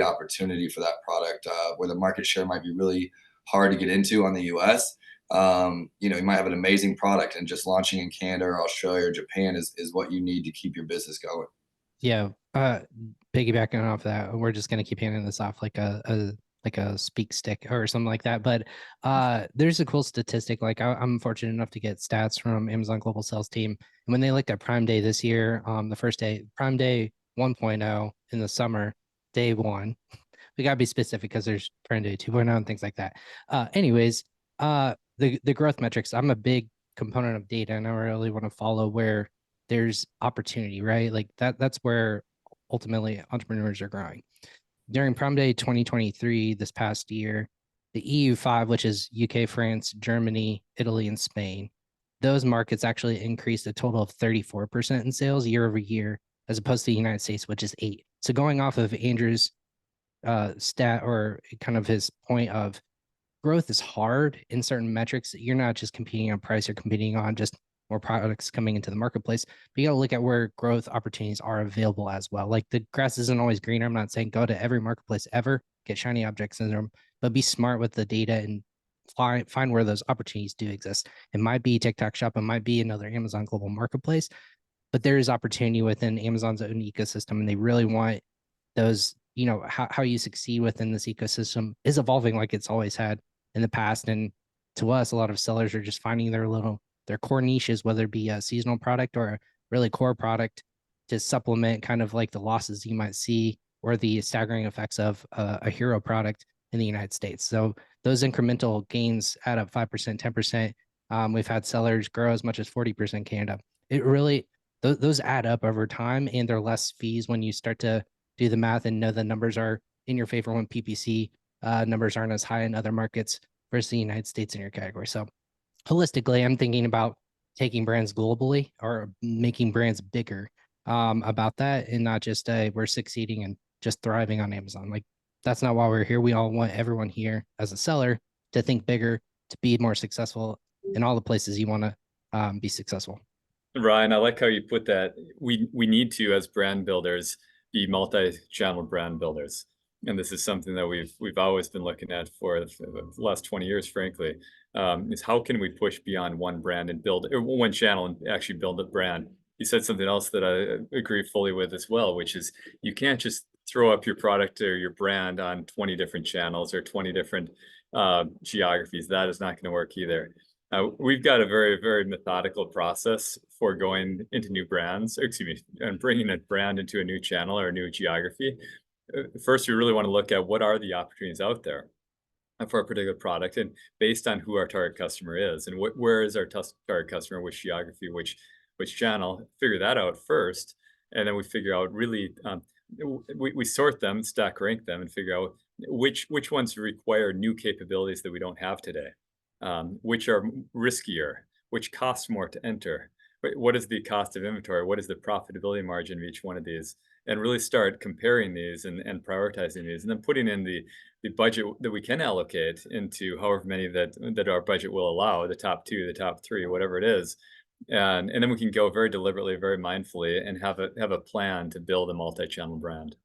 opportunity for that product, where the market share might be really hard to get into on the US. You know, you might have an amazing product, and just launching in Canada or Australia or Japan is what you need to keep your business going. Yeah, piggybacking off that, we're just gonna keep handing this off like a speak stick or something like that. But there's a cool statistic. Like I'm fortunate enough to get stats from Amazon Global Sales Team, and when they looked at Prime Day this year, the first day, Prime Day 1.0 in the summer, day 1. We gotta be specific because there's Prime Day 2.0 and things like that. Anyways, the growth metrics. I'm a big component of data, and I really want to follow where there's opportunity, right? Like that's where ultimately entrepreneurs are growing. During Prime Day 2023, this past year, the EU5, which is UK, France, Germany, Italy, and Spain, those markets actually increased a total of 34% in sales year over year, as opposed to the United States, which is 8%. So going off of Andrew's stat, or kind of his point of growth is hard in certain metrics. You're not just competing on price, you're competing on just more products coming into the marketplace. But you got to look at where growth opportunities are available as well. Like the grass isn't always greener. I'm not saying go to every marketplace ever, get shiny object syndrome, but be smart with the data and find where those opportunities do exist. It might be TikTok Shop, it might be another Amazon global marketplace, but there is opportunity within Amazon's own ecosystem, and they really want those, you know, how you succeed within this ecosystem is evolving like it's always had in the past. And to us, a lot of sellers are just finding their core niches, whether it be a seasonal product or a really core product, to supplement kind of like the losses you might see or the staggering effects of a hero product in the United States. So those incremental gains add up 5%, 10%. We've had sellers grow as much as 40% Canada. It really, those add up over time, and they're less fees when you start to do the math and know the numbers are in your favor when PPC numbers aren't as high in other markets versus the United States in your category. So holistically, I'm thinking about taking brands globally or making brands bigger about that, and not just we're succeeding and just thriving on Amazon. Like that's not why we're here. We all want everyone here as a seller to think bigger, to be more successful in all the places you want to be successful. Ryan, I like how you put that. We need to, as brand builders, be multi-channel brand builders. And this is something that we've always been looking at for the last 20 years, frankly, is how can we push beyond one brand and build one channel and actually build a brand. You said something else that I agree fully with as well, which is you can't just throw up your product or your brand on 20 different channels or 20 different geographies. That is not going to work either. We've got a very, very methodical process for going into new brands, excuse me, and bringing a brand into a new channel or a new geography. First, we really want to look at what are the opportunities out there for a particular product, and based on who our target customer is and where is our target customer, which geography, which channel, figure that out first, and then we figure out really we sort them, stack rank them, and figure out which ones require new capabilities that we don't have today, which are riskier, which cost more to enter. What is the cost of inventory? What is the profitability margin of each one of these? And really start comparing these and prioritizing these, and then putting in the budget that we can allocate into however many that our budget will allow, the top 2, the top 3, whatever it is. And then we can go very deliberately, very mindfully, and have a plan to build a multi-channel brand.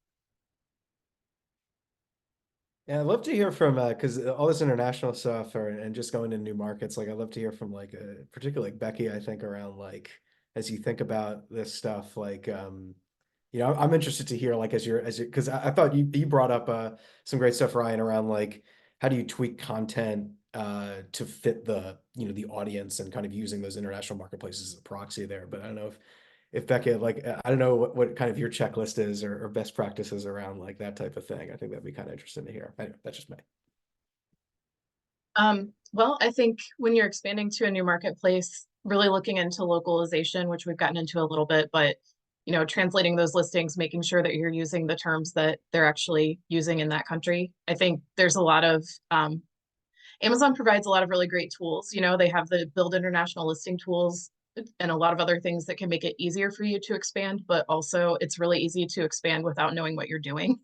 Yeah, I'd love to hear from because all this international stuff and just going to new markets. Like, I'd love to hear from like particularly like Becky. I think around like as you think about this stuff, like you know, I'm interested to hear like as you because I thought you brought up some great stuff, Ryan, around like how do you tweak content to fit the the audience and kind of using those international marketplaces as a proxy there. But I don't know if Becca, like, I don't know what kind of your checklist is or best practices around like that type of thing. I think that'd be kind of interesting to hear. Anyway, that's just me. Well, I think when you're expanding to a new marketplace, really looking into localization, which we've gotten into a little bit, but translating those listings, making sure that you're using the terms that they're actually using in that country. I think there's a lot of Amazon provides a lot of really great tools. They have the build international listing tools and a lot of other things that can make it easier for you to expand, but also it's really easy to expand without knowing what you're doing.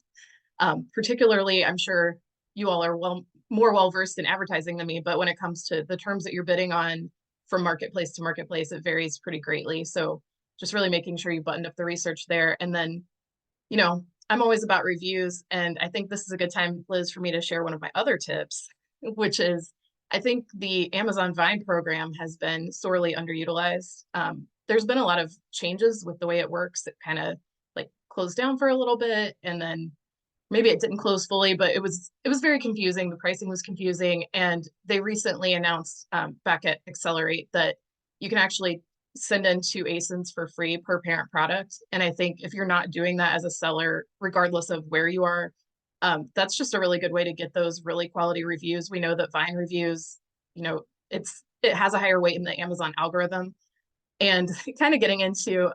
Particularly, I'm sure you all are more well-versed in advertising than me, but when it comes to the terms that you're bidding on from marketplace to marketplace, it varies pretty greatly. So just really making sure you buttoned up the research there. And then, I'm always about reviews, and I think this is a good time, Liz, for me to share one of my other tips, which is I think the Amazon Vine program has been sorely underutilized. There's been a lot of changes with the way it works. It kind of like closed down for a little bit, and then maybe it didn't close fully, but it was very confusing. The pricing was confusing, and they recently announced back at Accelerate that you can actually send in 2 ASINs for free per parent product. And I think if you're not doing that as a seller, regardless of where you are, that's just a really good way to get those really quality reviews. We know that Vine reviews, it has a higher weight in the Amazon algorithm. And kind of getting into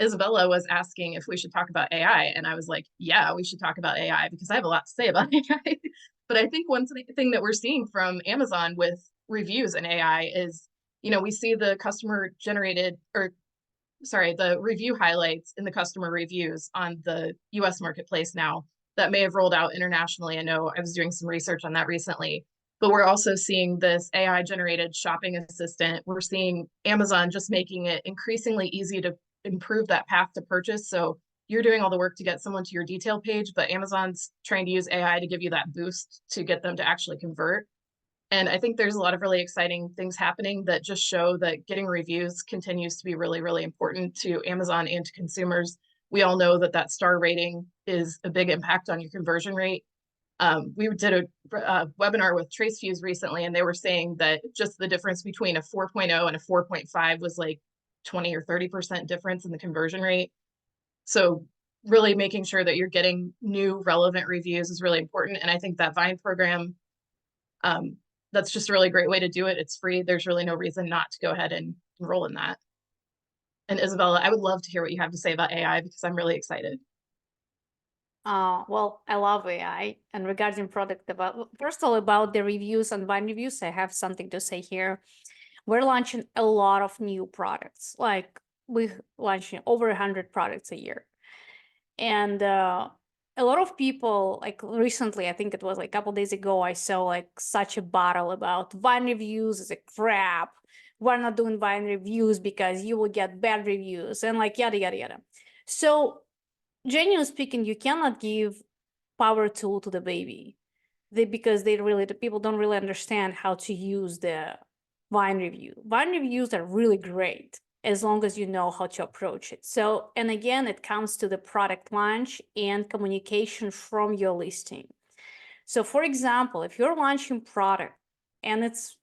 Isabella was asking if we should talk about AI, and I was like, yeah, we should talk about AI because I have a lot to say about AI. But I think one thing that we're seeing from Amazon with reviews and AI is, we see the the review highlights in the customer reviews on the US marketplace now that may have rolled out internationally. I know I was doing some research on that recently, but we're also seeing this AI generated shopping assistant. We're seeing Amazon just making it increasingly easy to improve that path to purchase. So you're doing all the work to get someone to your detail page, but Amazon's trying to use AI to give you that boost to get them to actually convert. And I think there's a lot of really exciting things happening that just show that getting reviews continues to be really, really important to Amazon and to consumers. We all know that star rating is a big impact on your conversion rate. We did a webinar with TraceFuse recently, and they were saying that just the difference between a 4.0 and a 4.5 was like 20 or 30% difference in the conversion rate. So really making sure that you're getting new relevant reviews is really important. And I think that Vine program, that's just a really great way to do it. It's free. There's really no reason not to go ahead and enroll in that. And Isabella, I would love to hear what you have to say about AI because I'm really excited. Well, I love AI. And regarding product development, first of all, about the reviews and Vine reviews, I have something to say here. We're launching a lot of new products. Like we're launching over 100 products a year. And a lot of people, like recently, I think it was like a couple days ago, I saw like such a battle about Vine reviews is a crap. We're not doing Vine reviews because you will get bad reviews and like yada, yada, yada. So genuinely speaking, you cannot give power tool to the baby because the people don't really understand how to use the Vine review. Vine reviews are really great as long as you know how to approach it. So, and again, it comes to the product launch and communication from your listing. So for example, if you're launching product and it's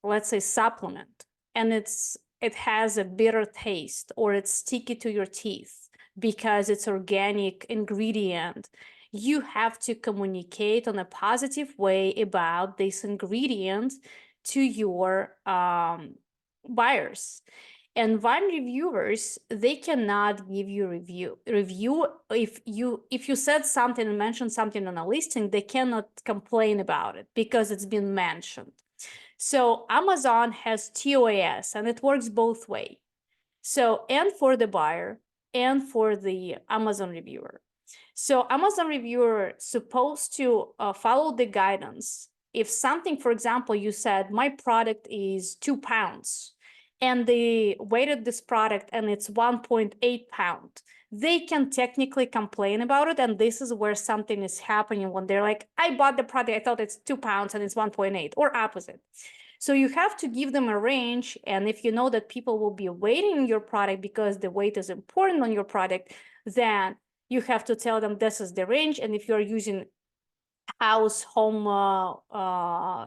let's say, supplement, and it has a bitter taste, or it's sticky to your teeth because it's organic ingredient, you have to communicate on a positive way about this ingredient to your buyers. And wine reviewers, they cannot give you review. If you said something and mentioned something on a listing, they cannot complain about it because it's been mentioned. So Amazon has TOAS, and it works both way. So, and for the buyer and for the Amazon reviewer. So Amazon reviewer supposed to follow the guidance. If something, for example, you said my product is 2 pounds, and they weighted this product and it's 1.8 pound, they can technically complain about it. And this is where something is happening when they're like, I bought the product, I thought it's 2 pounds and it's 1.8, or opposite. So you have to give them a range. And if you know that people will be weighting your product because the weight is important on your product, then you have to tell them this is the range. And if you're using house home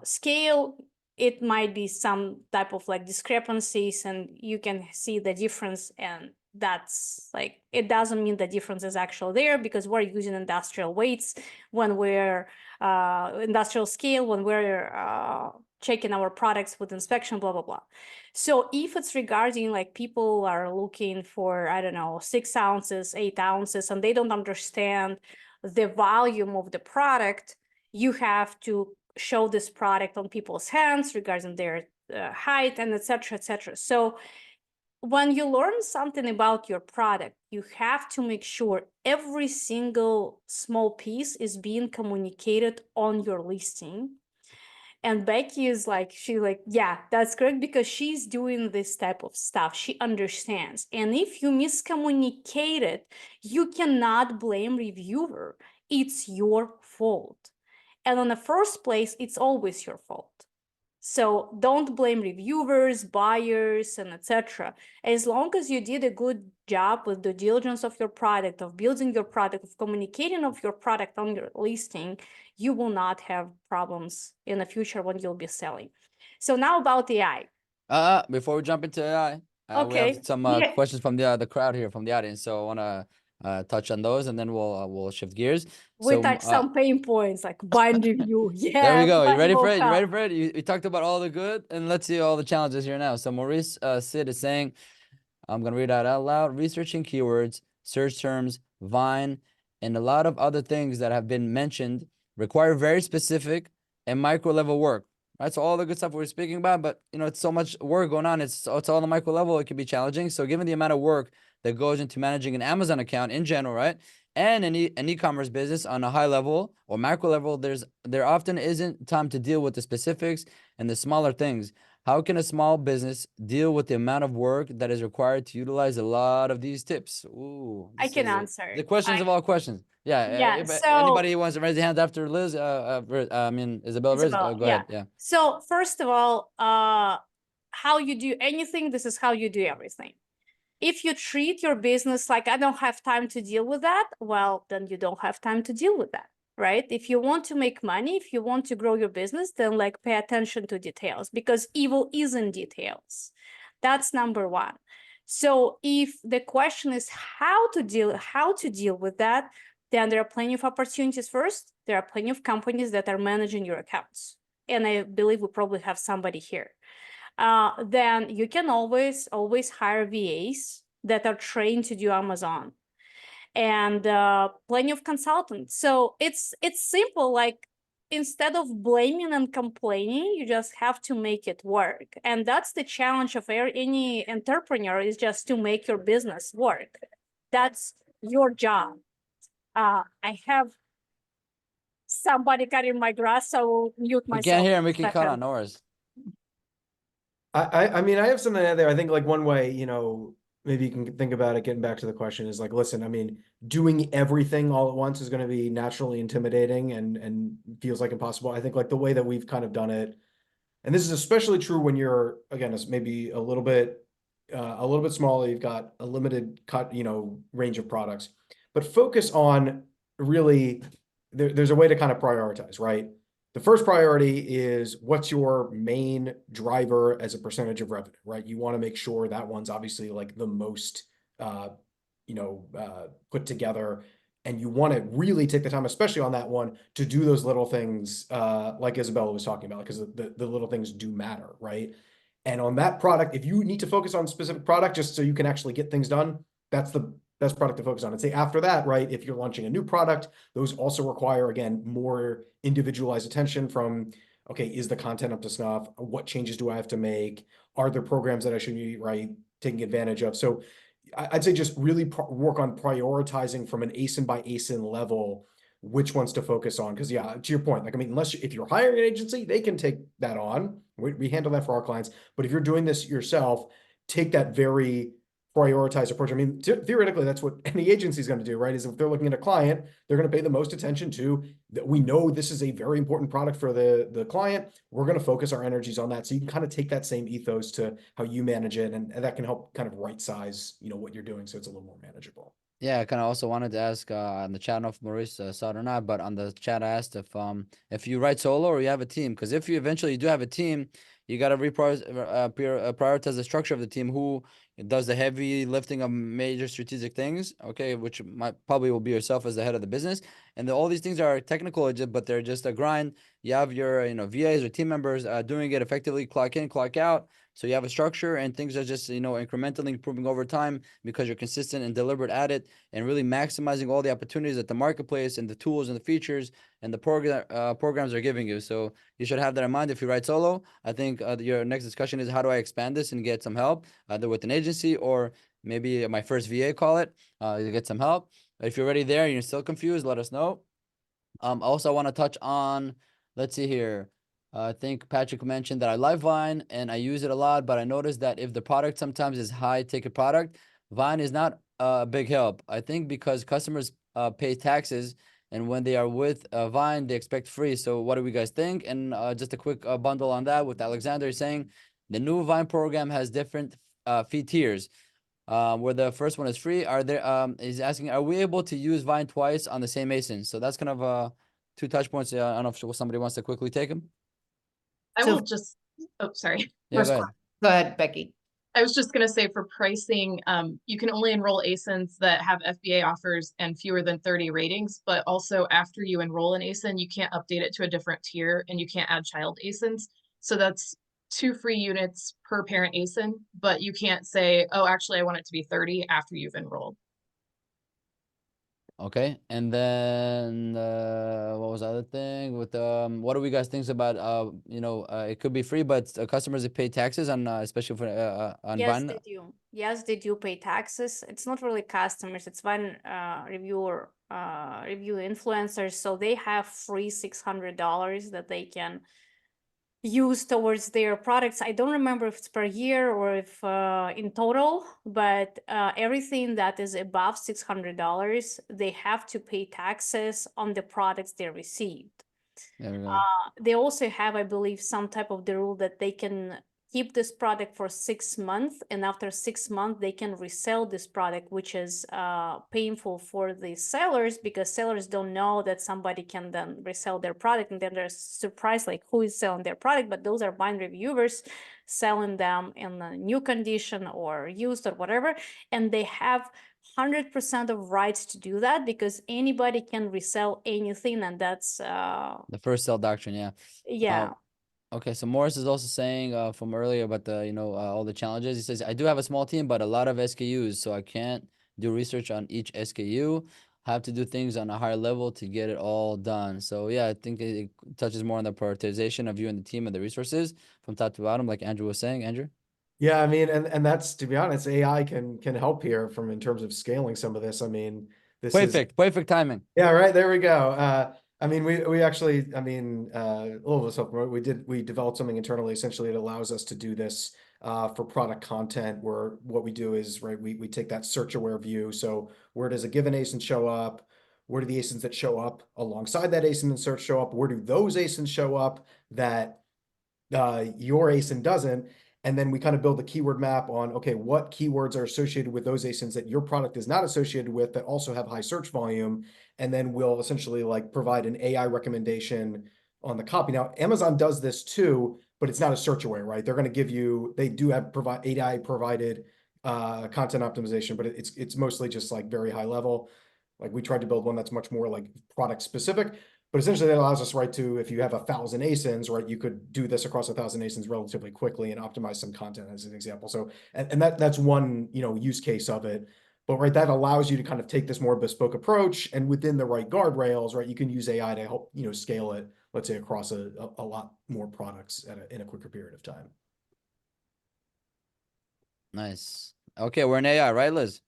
scale, it might be some type of like discrepancies, and you can see the difference. And that's like, it doesn't mean the difference is actually there, because we're using industrial weights when we're industrial scale, when we're checking our products with inspection, blah, blah, blah. So if it's regarding like people are looking for, I don't know, 6 ounces, 8 ounces, and they don't understand the volume of the product, you have to show this product on people's hands regarding their height and et cetera, et cetera. So when you learn something about your product, you have to make sure every single small piece is being communicated on your listing. And Becky is like, she's like, yeah, that's correct, because she's doing this type of stuff. She understands. And if you miscommunicate it, you cannot blame reviewer. It's your fault. And in the first place, it's always your fault. So don't blame reviewers, buyers, and etc. As long as you did a good job with the diligence of your product, of building your product, of communicating of your product on your listing, you will not have problems in the future when you'll be selling. So now about AI. Before we jump into AI, we Okay. have some Yeah. questions from the crowd here, from the audience. So I want to touch on those, and then we'll shift gears. We So touched some pain points like bind review. Yeah. there we go. You ready for it? You vocal. ready for it? You talked about all the good, and let's see all the challenges here now. So Maurice Sid is saying, I'm gonna read out loud: researching keywords, search terms, Vine, and a lot of other things that have been mentioned require very specific and micro level work. Right, so all the good stuff we're speaking about, but it's so much work going on. It's all on the micro level. It can be challenging. So given the amount of work that goes into managing an Amazon account in general, right, and an e-commerce business on a high level or macro level, there often isn't time to deal with the specifics and the smaller things. How can a small business deal with the amount of work that is required to utilize a lot of these tips? Ooh, I can answer. the questions of all questions. Yeah. If so anybody wants to raise their hand after Liz, I mean, Isabel, Isabel, go ahead. Yeah. So first of all, how you do anything, this is how you do everything. If you treat your business like I don't have time to deal with that, well, then you don't have time to deal with that, right? If you want to make money, if you want to grow your business, then like pay attention to details, because evil is in details. That's number one. So if the question is how to deal with that, then there are plenty of opportunities. First, there are plenty of companies that are managing your accounts. And I believe we probably have somebody here. Then you can always hire VAs that are trained to do Amazon, and plenty of consultants. So it's simple. Like, instead of blaming and complaining, you just have to make it work. And that's the challenge of any entrepreneur, is just to make your business work. That's your job. I have somebody cutting my grass, so I will mute myself. We can't hear him. We can cut on. No worries. I mean, I have something out there. I think like one way, maybe you can think about it, getting back to the question, is like, listen, I mean, doing everything all at once is going to be naturally intimidating and feels like impossible. I think like the way that we've kind of done it, and this is especially true when you're, again, it's maybe a little bit smaller, you've got a limited range of products, but focus on really, there's a way to kind of prioritize, right? the first priority is what's your main driver as a percentage of revenue, right? You want to make sure that one's obviously like the most, put together, and you want to really take the time, especially on that one, to do those little things, like Isabella was talking about, because the little things do matter, right? And on that product, if you need to focus on a specific product just so you can actually get things done, that's the best product to focus on. And say after that, right, if you're launching a new product, those also require, again, more individualized attention from, okay, is the content up to snuff? What changes do I have to make? Are there programs that I should be, right, taking advantage of? So I'd say just really work on prioritizing from an ASIN by ASIN level which ones to focus on. Because yeah, to your point, like, I mean, if you're hiring an agency, they can take that on. We handle that for our clients. But if you're doing this yourself, take that very prioritized approach. I mean, theoretically, that's what any agency is going to do, right? Is if they're looking at a client, they're going to pay the most attention to that. We know this is a very important product for the client. We're going to focus our energies on that. So you can kind of take that same ethos to how you manage it, and that can help kind of right size, what you're doing, so it's a little more manageable. Yeah, I kind of also wanted to ask on the chat, I don't know if Maurice saw it or not, but on the chat I asked if you write solo or you have a team, because if you eventually do have a team, you got to prioritize the structure of the team, who does the heavy lifting of major strategic things, okay, which probably will be yourself as the head of the business. And all these things are technical, but they're just a grind. You have your VAs or team members doing it effectively, clock in, clock out. So you have a structure, and things are just, incrementally improving over time because you're consistent and deliberate at it, and really maximizing all the opportunities that the marketplace and the tools and the features and the programs are giving you. So you should have that in mind if you write solo. I think your next discussion is, how do I expand this and get some help, either with an agency or maybe my first VA, call it, to get some help. If you're already there and you're still confused, let us know. Also, I want to touch on, let's see here. I think Patrick mentioned that I like Vine and I use it a lot, but I noticed that if the product sometimes is high ticket product, Vine is not a big help. I think because customers pay taxes, and when they are with Vine, they expect free. So what do we guys think? And just a quick bundle on that with Alexander saying the new Vine program has different fee tiers. Where the first one is free. He's asking, are we able to use Vine twice on the same ASIN? So that's kind of two touch points. I don't know if somebody wants to quickly take them. I So- will just, oh, sorry. Yeah, go ahead. Go ahead, Becky. I was just going to say, for pricing, you can only enroll ASINs that have FBA offers and fewer than 30 ratings, but also after you enroll an ASIN, you can't update it to a different tier, and you can't add child ASINs. So that's 2 free units per parent ASIN, but you can't say, oh, actually, I want it to be 30 after you've enrolled. Okay, and then what was the other thing with what do we guys think about it could be free, but customers that pay taxes on especially for on Yes, Vine? they do. Yes, they do pay taxes. It's not really customers. It's Vine reviewer, review influencers. So they have free $600 that they can use towards their products. I don't remember if it's per year or if in total, but everything that is above $600, they have to pay taxes on the products they received. There we go. They also have, I believe, some type of the rule that they can keep this product for 6 months, and after 6 months they can resell this product, which is painful for the sellers, because sellers don't know that somebody can then resell their product, and then they're surprised like who is selling their product. But those are Vine reviewers selling them in a new condition or used or whatever, and they have 100% of rights to do that, because anybody can resell anything, and that's The first sell doctrine, yeah. yeah. Okay, so Morris is also saying from earlier about the all the challenges. He says, I do have a small team, but a lot of SKUs, so I can't do research on each SKU. Have to do things on a higher level to get it all done. So yeah, I think it touches more on the prioritization of you and the team and the resources from top to bottom, like Andrew was saying. Andrew? Yeah, I mean, and that's, to be honest, AI can help here in terms of scaling some of this. I mean, this is Perfect timing. Yeah, right. There we go. I mean, we actually, I mean, a little bit of we developed something internally. Essentially, it allows us to do this for product content, where what we do is, right, we take that search aware view. So where does a given ASIN show up? Where do the ASINs that show up alongside that ASIN in search show up? Where do those ASINs show up that your ASIN doesn't? And then we kind of build a keyword map on, okay, what keywords are associated with those ASINs that your product is not associated with, that also have high search volume. And then we'll essentially like provide an AI recommendation on the copy. Now, Amazon does this too, but it's not a search away, right? They're going to give you, they do have AI provided content optimization, but it's mostly just like very high level. Like we tried to build one that's much more like product specific, but essentially that allows us, right, to, if you have 1,000 ASINs, right, you could do this across 1,000 ASINs relatively quickly and optimize some content as an example. So, and that's one, you know, use case of it. But right, that allows you to kind of take this more bespoke approach, and within the right guardrails, right, you can use AI to help, you know, scale it, let's say, across a lot more products in a quicker period of time. Nice. Okay, we're in AI, right, Liz?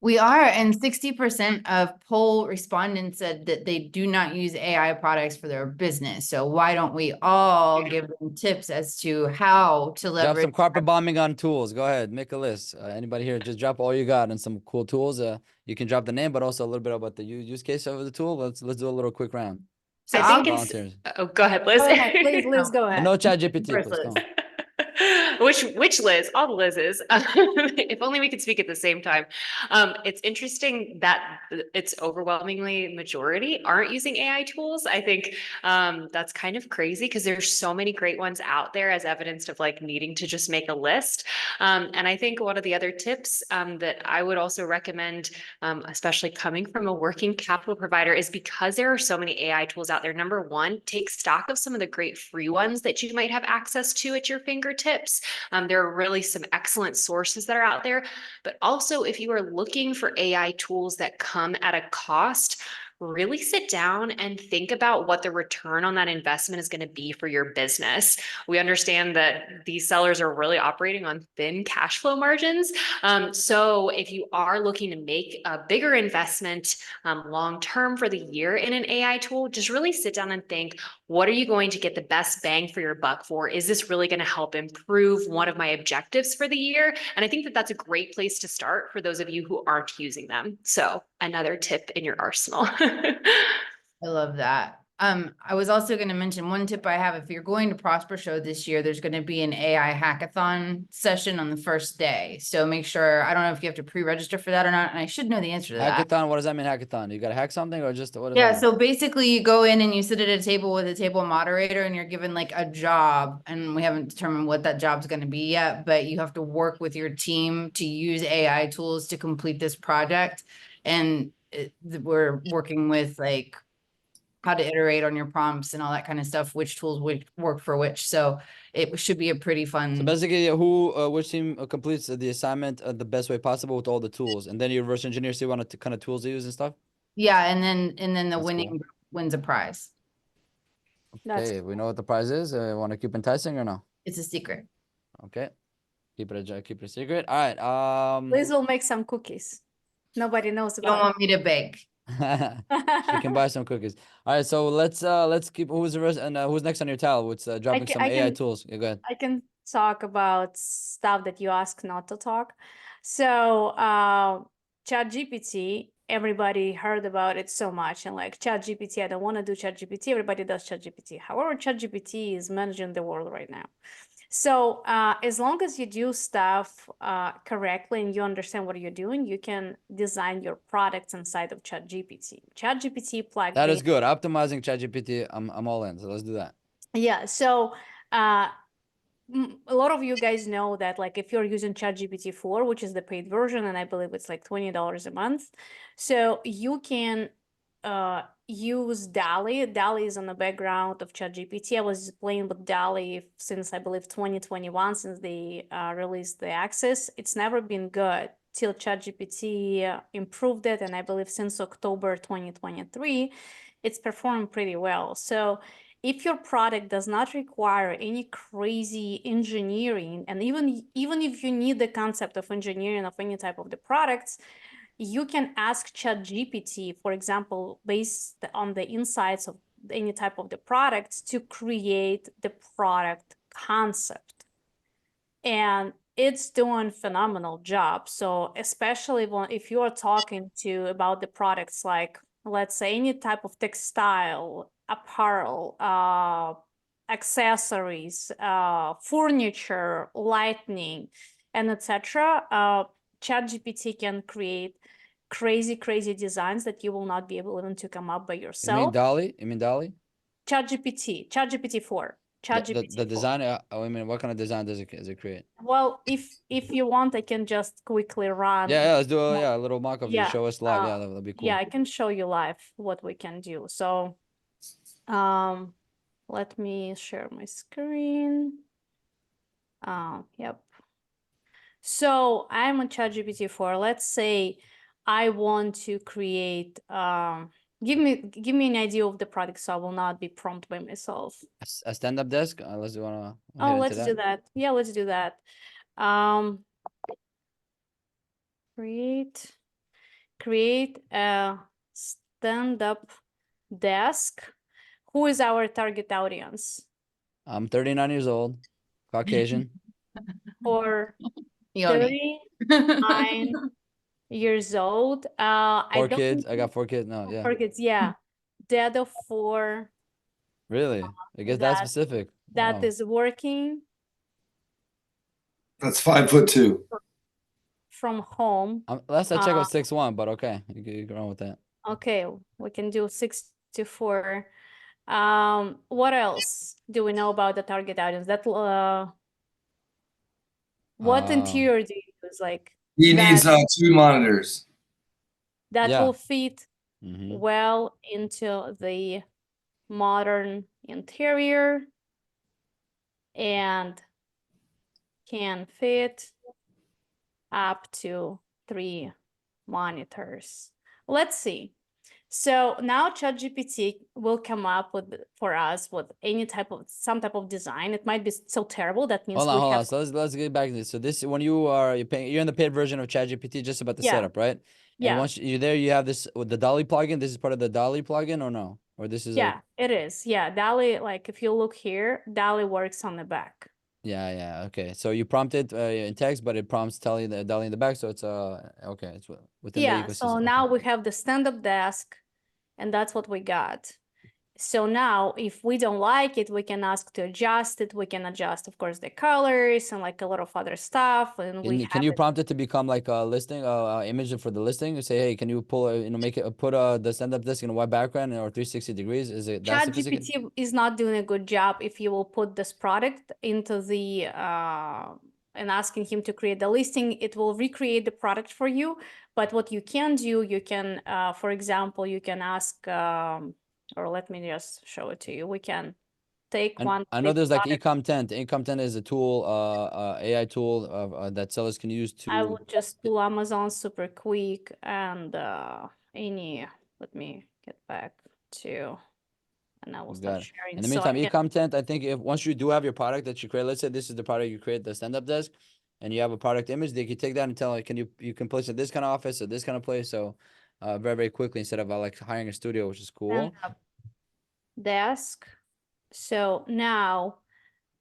We are, and 60% of poll respondents said that they do not use AI products for their business. So why don't we all give them tips as to how to Drop leverage? some carpet bombing on tools. Go ahead, make a list. Anybody here, just drop all you got and some cool tools. You can drop the name, but also a little bit about the use case of the tool. Let's do a little quick round. So I I'll think it's, volunteers. oh, go ahead, Liz. Go ahead, please, Liz, go And ahead. no chat GPT, First, please. Come Liz. on. Which Liz? All the Liz's. If only we could speak at the same time. It's interesting that it's overwhelmingly majority aren't using AI tools. I think that's kind of crazy because there's so many great ones out there as evidenced of like needing to just make a list. And I think one of the other tips that I would also recommend, especially coming from a working capital provider, is because there are so many AI tools out there. Number one, take stock of some of the great free ones that you might have access to at your fingertips. There are really some excellent sources that are out there, but also if you are looking for AI tools that come at a cost, really sit down and think about what the return on that investment is going to be for your business. We understand that these sellers are really operating on thin cash flow margins. So if you are looking to make a bigger investment long-term for the year in an AI tool, just really sit down and think, what are you going to get the best bang for your buck for? Is this really going to help improve one of my objectives for the year? And I think that that's a great place to start for those of you who aren't using them. So another tip in your arsenal. I love that. I was also going to mention one tip I have. If you're going to Prosper Show this year, there's going to be an AI hackathon session on the first day. So make sure, I don't know if you have to pre-register for that or not, and I should know the answer to that. Hackathon, what does that mean, hackathon? You got to hack something or just what does Yeah, that mean? so basically you go in and you sit at a table with a table moderator and you're given like a job, and we haven't determined what that job's going to be yet, but you have to work with your team to use AI tools to complete this project. And we're working with like how to iterate on your prompts and all that kind of stuff, which tools would work for which. So it should be a pretty fun. So basically, which team completes the assignment the best way possible with all the tools, and then you reverse engineer, see what kind of tools they use and stuff. Yeah, and then the That's winning cool. group wins a prize. That's Okay, we know what the prize is. Want to keep enticing or no? It's a secret. Okay, keep it a secret. All right. Liz will make some cookies. Nobody knows You don't about want me to bake. She can buy some cookies. All right, so let's keep. Who's the rest and who's next on your towel? With dropping some AI tools. Yeah, go ahead. I can talk about stuff that you ask not to talk. So ChatGPT, everybody heard about it so much, and like ChatGPT, I don't want to do ChatGPT. Everybody does ChatGPT. However, ChatGPT is managing the world right now. So as long as you do stuff correctly and you understand what you're doing, you can design your products inside of ChatGPT. ChatGPT plugged That in. is good. Optimizing ChatGPT, I'm all in. So let's do that. Yeah. So a lot of you guys know that like if you're using ChatGPT 4, which is the paid version, and I believe it's like $20 a month, so you can use DALL-E. DALL-E is on the background of ChatGPT. I was playing with DALL-E since I believe 2021, since they released the access. It's never been good till ChatGPT improved it, and I believe since October 2023, it's performed pretty well. So if your product does not require any crazy engineering, and even if you need the concept of engineering of any type of the products, you can ask ChatGPT, for example, based on the insights of any type of the products, to create the product concept. And it's doing a phenomenal job. So especially if you are talking about the products like, let's say, any type of textile, apparel, accessories, furniture, lighting, and etc., ChatGPT can create crazy designs that you will not be able even to come up by yourself. You mean DALL-E? You mean DALL-E? ChatGPT 4. ChatGPT The 4. design, I mean, what kind of design does it create? Well, if you want, I can just quickly run. Yeah, let's do a little mock-up. You Yeah, show us live. Yeah, that'll be cool. Yeah, I can show you live what we can do. So, let me share my screen. Yep. So I'm on ChatGPT 4. Let's say I want to create, give me an idea of the product so I will not be prompted by myself. A stand-up desk, unless you wanna Oh, head into let's do that. Yeah, let's do that. Create a stand-up desk. Who is our target audience? I'm 39 years old, Caucasian. For Yoni. 39 years old. I Four don't kids. I got 4 kids. No, yeah. 4 kids, yeah. Dad of 4 Really? I guess that's specific. that Wow. is working That's 5'2". from home. Last I checked was 6'1", but okay, you can run with that. Okay, we can do 6 to 4. What else do we know about the target audience? That what interior do you use? Like He needs 2 monitors. that Yeah. will fit well into the modern interior and can fit up to 3 monitors. Let's see. So now ChatGPT will come up with for us with some type of design. It might be so terrible that means Hold on. So let's get back to this. So this when you're in the paid version of ChatGPT, just about the setup, right? And Yeah. once you're there, you have this with the Dolly plugin. This is part of the Dolly plugin or no? Or this is like it is. Yeah, DALL-E, like if you look here, DALL-E works on the back. yeah, okay. So you prompt it in text, but it prompts telling the Dolly in the back. So it's okay, it's within the ecosystem. So now we have the stand-up desk, and that's what we got. So now if we don't like it, we can ask to adjust it. We can adjust, of course, the colors and like a lot of other stuff. And Can you prompt it to become like a listing, image for the listing? You say, hey, can you pull, make it put the stand-up desk in a white background or 360 degrees? Is it that sophisticated? ChatGPT is not doing a good job if you will put this product into the and asking him to create the listing. It will recreate the product for you. But what you can do, you can, for example, you can ask, or let me just show it to you. We can take one. I know there's like eComTent. eComTent is a tool, AI tool that sellers can use to. I will just pull Amazon super quick and let me get back to, and I will start sharing. In the meantime, eComTent, I think if once you do have your product that you create, let's say this is the product you create, the stand-up desk, and you have a product image, they can take that and tell it, you can place it this kind of office or this kind of place. So very, very quickly instead of like hiring a studio, which is cool. Desk. So now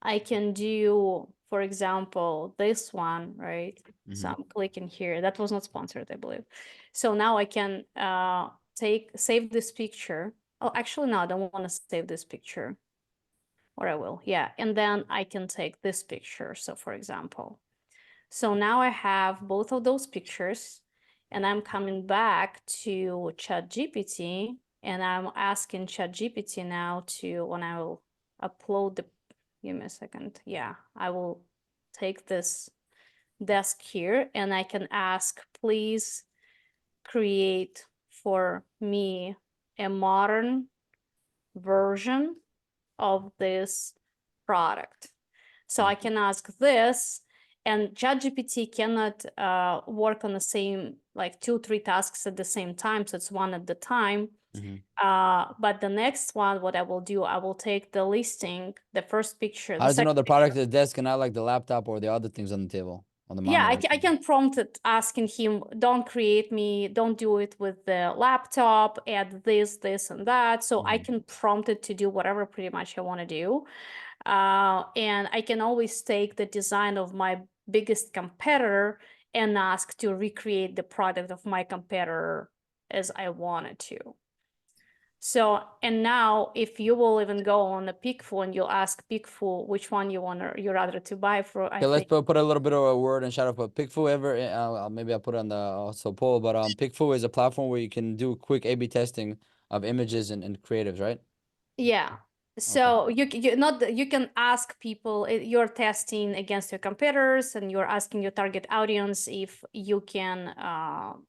I can do, for example, this one, right? So I'm clicking here. That was not sponsored, I believe. So now I can save this picture. Oh, actually, no, I don't want to save this picture. Or I will, yeah. And then I can take this picture. So for example, so now I have both of those pictures and I'm coming back to ChatGPT and I'm asking ChatGPT now to, when I will upload the, give me a second. Yeah, I will take this desk here and I can ask, please create for me a modern version of this product. So I can ask this, and ChatGPT cannot work on the same, like 2-3 tasks at the same time. So it's one at the time. But the next one, what I will do, I will take the listing, the first picture. How does it know the product is desk and not like the laptop or the other things on the table? On the Yeah, monitor? I can prompt it asking him, don't do it with the laptop, add this, and that. So I can prompt it to do whatever pretty much I want to do. And I can always take the design of my biggest competitor and ask to recreate the product of my competitor as I wanted to. So, and now if you will even go on a Pickfu and you'll ask Pickfu which one you rather to buy for. Okay, let's put a little bit of a word and shout out. But Pickfu maybe I'll put it on the also poll. But Pickfu is a platform where you can do quick A/B testing of images and creatives, right? Yeah. So you can ask people, you're testing against your competitors and you're asking your target audience if you can,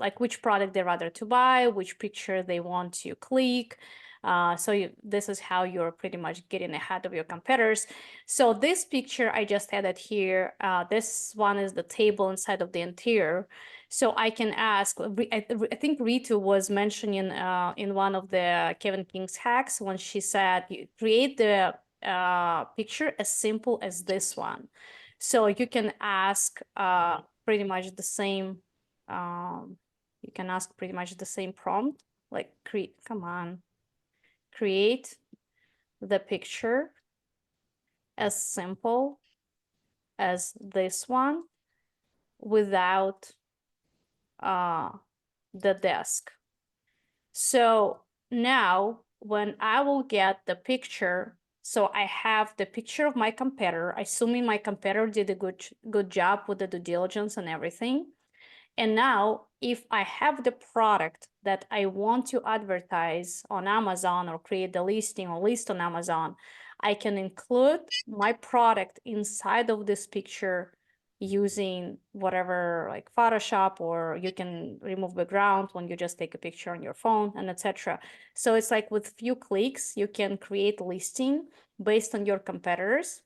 like which product they rather to buy, which picture they want to click. This is how you're pretty much getting ahead of your competitors. So this picture I just added here, this one is the table inside of the interior. So I can ask, I think Ritu was mentioning in one of the Kevin King's hacks when she said, create the picture as simple as this one. So you can ask pretty much the same, you can ask pretty much the same prompt, like create the picture as simple as this one without the desk. So now when I will get the picture, so I have the picture of my competitor, assuming my competitor did a good job with the due diligence and everything. And now if I have the product that I want to advertise on Amazon or create the listing or list on Amazon, I can include my product inside of this picture using whatever, like Photoshop, or you can remove background when you just take a picture on your phone, and etc. So it's like with few clicks, you can create a listing based on your competitors.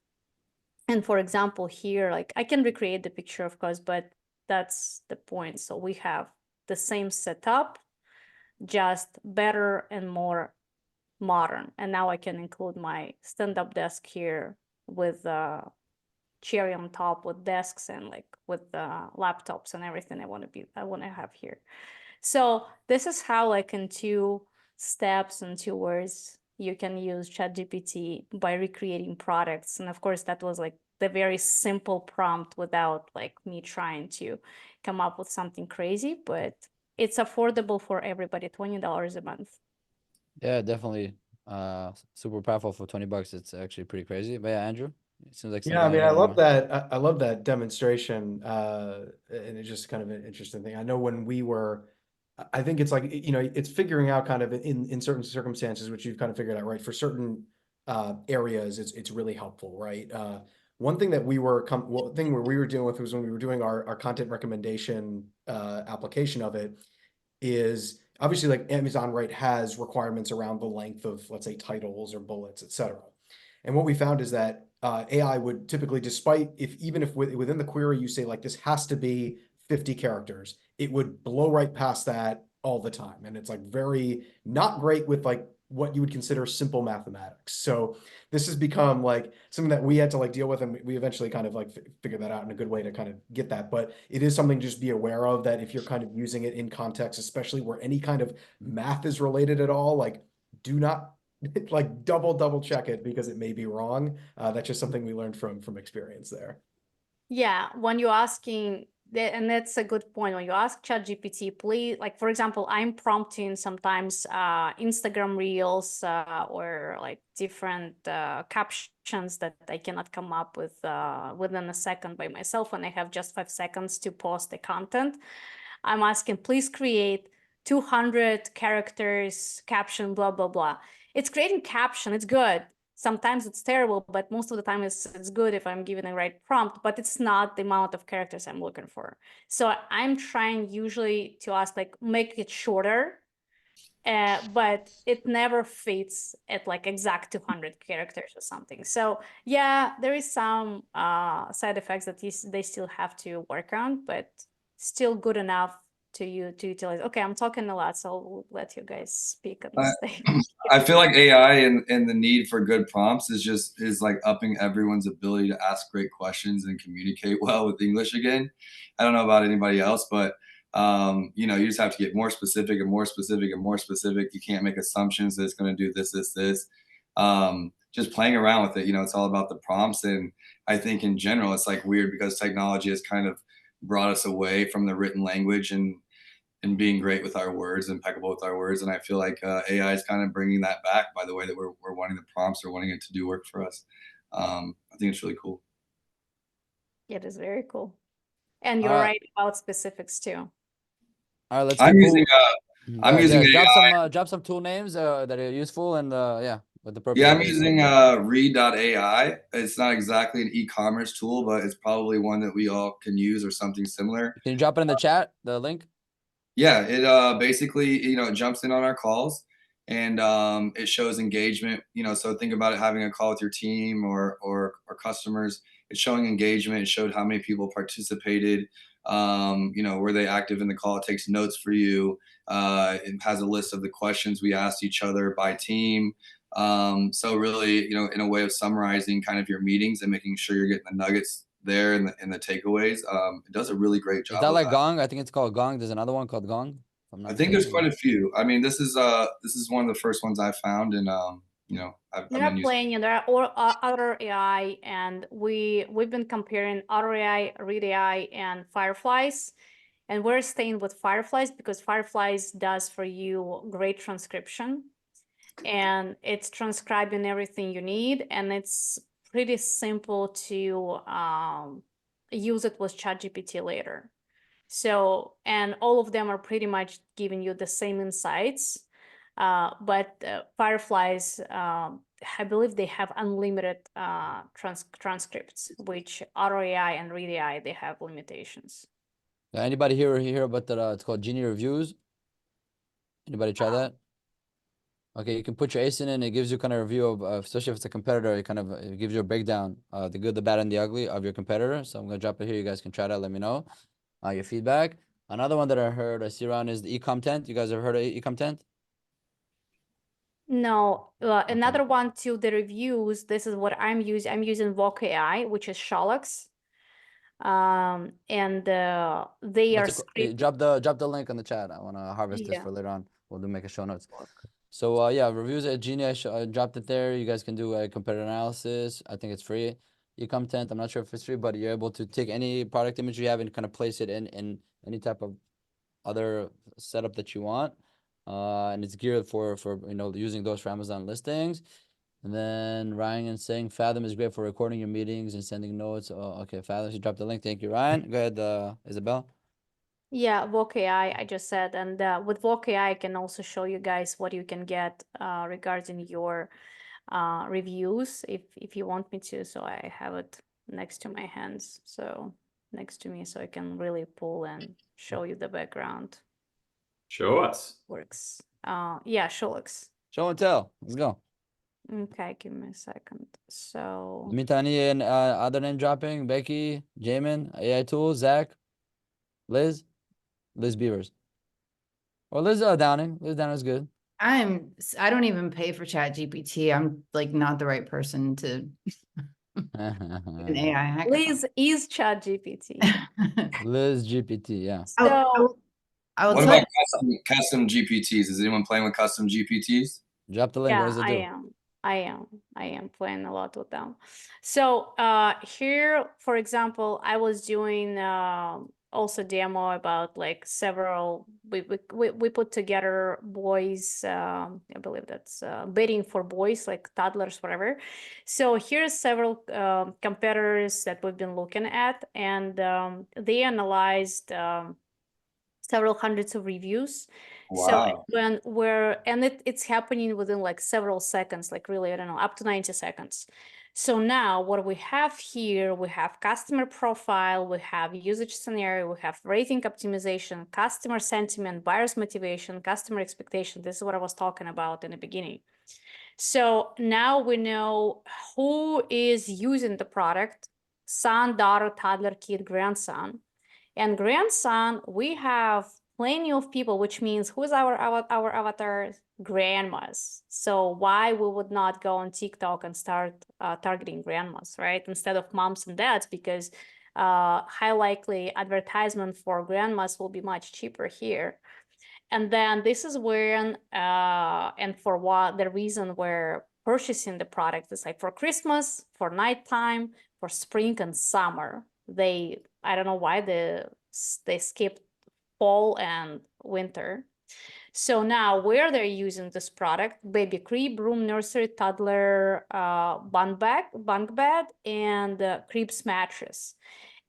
And for example, here, like I can recreate the picture, of course, but that's the point. So we have the same setup, just better and more modern. And now I can include my stand-up desk here with cherry on top with desks and like with laptops and everything I want to have here. So this is how, like in 2 steps and 2 words, you can use ChatGPT by recreating products. And of course, that was like the very simple prompt without like me trying to come up with something crazy, but it's affordable for everybody, $20 a month. Yeah, definitely. Super powerful for $20. It's actually pretty crazy. But yeah, Andrew, it seems like Yeah, I mean, something I you love wanna- that. I love that demonstration. And it's just kind of an interesting thing. I know when we were, I think it's like, it's figuring out kind of in certain circumstances, which you've kind of figured out, right? For certain areas, it's really helpful, right? One thing that we were thing where we were dealing with was when we were doing our content recommendation application of it, is obviously like Amazon, right, has requirements around the length of, let's say, titles or bullets, etc. And what we found is that AI would typically, despite even if within the query you say like this has to be 50 characters, it would blow right past that all the time. And it's like very not great with like what you would consider simple mathematics. So this has become like something that we had to like deal with, and we eventually kind of like figured that out in a good way to kind of get that. But it is something to just be aware of, that if you're kind of using it in context, especially where any kind of math is related at all, like do not like double check it, because it may be wrong. That's just something we learned from experience there. Yeah, when you're asking, and that's a good point. When you ask ChatGPT, please, like for example, I'm prompting sometimes Instagram reels or like different captions that I cannot come up with within a second by myself when I have just 5 seconds to post the content. I'm asking, please create 200 characters caption, blah, blah, blah. It's creating caption, it's good. Sometimes it's terrible, but most of the time it's good if I'm given the right prompt, but it's not the amount of characters I'm looking for. So I'm trying usually to ask, like, make it shorter, but it never fits at like exact 200 characters or something. So yeah, there is some side effects that they still have to work on, but still good enough to utilize. Okay, I'm talking a lot, so I'll let you guys speak on this thing. I feel like AI and the need for good prompts is like upping everyone's ability to ask great questions and communicate well with English again. I don't know about anybody else, but you just have to get more specific and more specific and more specific. You can't make assumptions that it's going to do this. Just playing around with it, it's all about the prompts. And I think in general, it's like weird because technology has kind of brought us away from the written language and being great with our words, impeccable with our words. And I feel like AI is kind of bringing that back by the way that we're wanting the prompts or wanting it to do work for us. I think it's really cool. It is very cool. And you're right about specifics too. All right, let's I'm keep using moving. I'm using drop AI. some tool names that are useful, and yeah, What the purpose Yeah, of I'm it is. using read.ai. It's not exactly an e-commerce tool, but it's probably one that we all can use or something similar. Can you drop it in the chat, the link? Yeah, it basically, it jumps in on our calls and it shows engagement. So think about it having a call with your team or customers. It's showing engagement. It showed how many people participated. Were they active in the call? It takes notes for you. It has a list of the questions we asked each other by team. So really, in a way of summarizing kind of your meetings and making sure you're getting the nuggets there and the takeaways. It does a really great job. Is that of like Gong? I think it's called Gong. There's another one called Gong. If I'm not I think there's mistaken. quite a few. I mean, this is one of the first ones I found, and I've There been are using. plenty. There are other AI, and we've been comparing other AI, Read AI, and Fireflies, and we're staying with Fireflies because Fireflies does for you great transcription, and it's transcribing everything you need, and it's pretty simple to use it with ChatGPT later. So, and all of them are pretty much giving you the same insights. But Fireflies, I believe they have unlimited transcripts, which Auto AI and Read AI, they have limitations. Anybody hear about that? It's called Genie Reviews. Anybody try that? Okay, you can put your ASIN in. It gives you kind of a review of, especially if it's a competitor, it gives you a breakdown, the good, the bad, and the ugly of your competitor. So I'm gonna drop it here. You guys can try that. Let me know your feedback. Another one that I see around is the eComtent. You guys have heard of eComtent? No, another one to the reviews. This is what I'm using. I'm using Voc AI, which is Sholux. And they are script. Drop the link in the chat. I want to harvest this for later on. We'll make a show notes. So yeah, reviews at Genie. I dropped it there. You guys can do a competitor analysis. I think it's free. eComtent. I'm not sure if it's free, but you're able to take any product image you have and kind of place it in any type of other setup that you want. And it's geared for using those for Amazon listings. And then Ryan is saying Fathom is great for recording your meetings and sending notes. Oh, okay, Fathom, you dropped the link. Thank you, Ryan. Go ahead, Isabel. Yeah, Voc AI, I just said, and with Voc AI, I can also show you guys what you can get regarding your reviews if you want me to. So I have it next to my hands, so next to me, so I can really pull and show you the background. Show us. Works. Yeah, Sholux. Show and tell. Let's go. Okay, give me a second. So In the meantime, any other name dropping? Becky, Jamin, AI Tools, Zach, Liz Beavers. Or Liz Downing. Liz Downing is good. I don't even pay for ChatGPT. I'm like not the right person to an AI hackathon. Liz is ChatGPT. Liz GPT, yeah. So I will What tell about you. custom GPTs? Is anyone playing with custom GPTs? Drop the link. yeah, What does it do? I am playing a lot with them. So here, for example, I was doing also demo about like several. We put together boys. I believe that's bidding for boys, like toddlers, whatever. So here's several competitors that we've been looking at, and they analyzed several hundreds of reviews. Wow. So it's happening within like several seconds, like really, I don't know, up to 90 seconds. So now what we have here, we have customer profile, we have usage scenario, we have rating optimization, customer sentiment, buyer's motivation, customer expectation. This is what I was talking about in the beginning. So now we know who is using the product: son, daughter, toddler, kid, grandson. And grandson, we have plenty of people, which means who's our avatar? Grandmas. So why we would not go on TikTok and start targeting grandmas, right? Instead of moms and dads, because high likely advertisement for grandmas will be much cheaper here. And then this is when, and for what the reason we're purchasing the product is like for Christmas, for nighttime, for spring and summer. I don't know why they skipped fall and winter. So now where they're using this product: baby crib, room, nursery, toddler, bunk bed, and cribs mattress.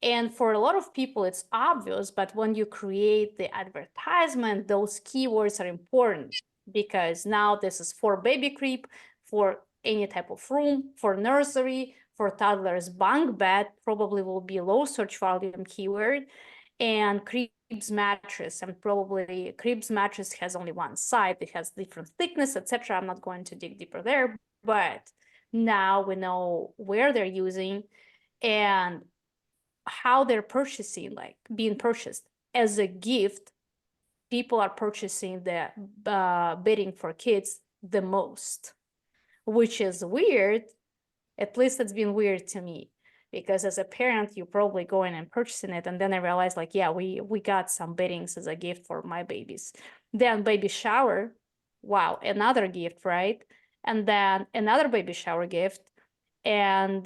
And for a lot of people, it's obvious, but when you create the advertisement, those keywords are important, because now this is for baby crib, for any type of room. For nursery, for toddlers, bunk bed probably will be low search volume keyword, and cribs mattress, and probably cribs mattress has only one side, it has different thickness, etc. I'm not going to dig deeper there, but now we know where they're using and how they're purchasing, like being purchased as a gift. People are purchasing the bedding for kids the most, which is weird. At least it's been weird to me, because as a parent, you're probably going and purchasing it. And then I realized, like, yeah, we got some beddings as a gift for my babies. Then baby shower, wow, another gift, right? And then another baby shower gift, and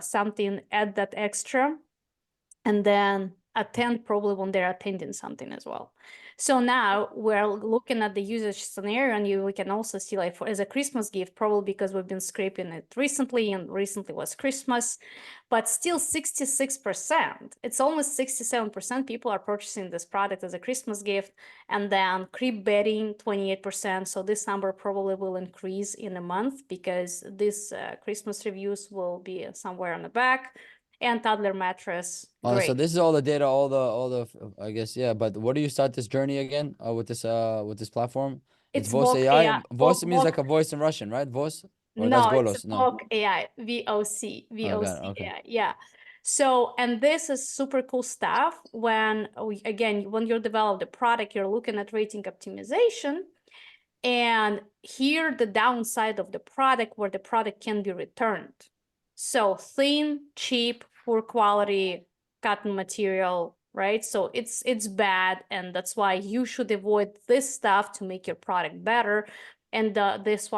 something add that extra, and then attend probably when they're attending something as well. So now we're looking at the usage scenario, and we can also see, like, as a Christmas gift, probably because we've been scraping it recently, and recently was Christmas, but still 66%. It's almost 67% people are purchasing this product as a Christmas gift, and then crib bedding 28%. So this number probably will increase in a month, because this Christmas reviews will be somewhere on the back. And toddler mattress, So great. this is all the data, all the I guess, yeah. But where do you start this journey again? With this platform? It's Voice Voc AI. AI. Voice means like Voc- a voice in Russian, right? Voice, or that's No, it's Golos? No. Voc AI, VOC, Oh, got it. Okay. AI, yeah. So, and this is super cool stuff when when you develop the product, you're looking at rating optimization, and here the downside of the product, where the product can be returned. So thin, cheap, poor quality cotton material, right? So it's bad, and that's why you should avoid this stuff to make your product better. And this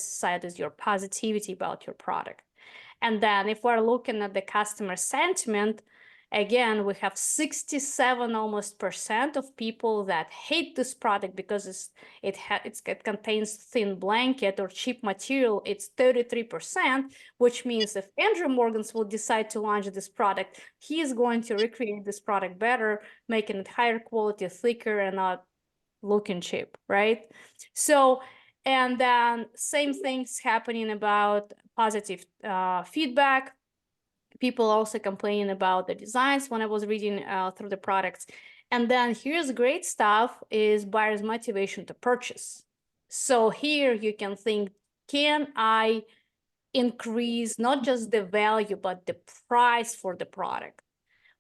side is your positivity about your product. And then if we're looking at the customer sentiment, again, we have 67 almost % of people that hate this product because it contains thin blanket or cheap material. It's 33%, which means if Andrew Morgans will decide to launch this product, he is going to recreate this product better, making it higher quality, thicker, and not looking cheap, right? So, and then same things happening about positive feedback. People also complaining about the designs when I was reading through the products. And then here's great stuff is buyer's motivation to purchase. So here you can think, can I increase not just the value, but the price for the product?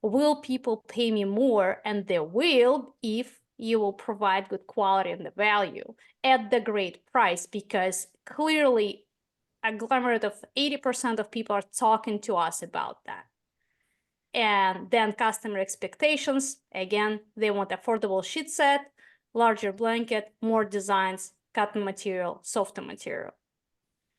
Will people pay me more? And they will, if you will provide good quality and the value at the great price, because clearly a agglomerate of 80% of people are talking to us about that. And then customer expectations, again, they want affordable sheet set, larger blanket, more designs, cotton material, softer material.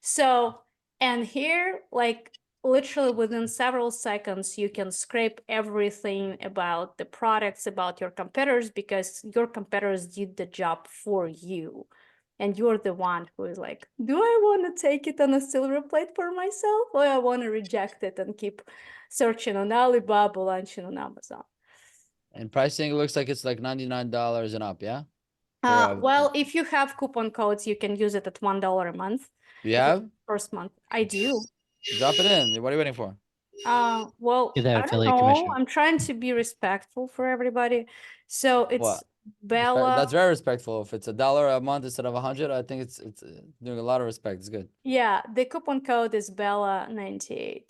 So, and here, like literally within several seconds, you can scrape everything about the products, about your competitors, because your competitors did the job for you. And you're the one who is like, do I want to take it on a silver plate for myself, or I want to reject it and keep searching on Alibaba, launching on Amazon? And pricing looks like it's like $99 and up, yeah? Well, if you have coupon codes, you can use it at $1 a month. You have? First month. I do. Drop it in. What are you waiting for? Well, Get that I don't affiliate know. commission. I'm trying to be respectful for everybody. So it's What? Bella. That's very respectful. If it's $1 a month instead of 100, I think it's doing a lot of respect. It's good. Yeah, the coupon code is Bella98.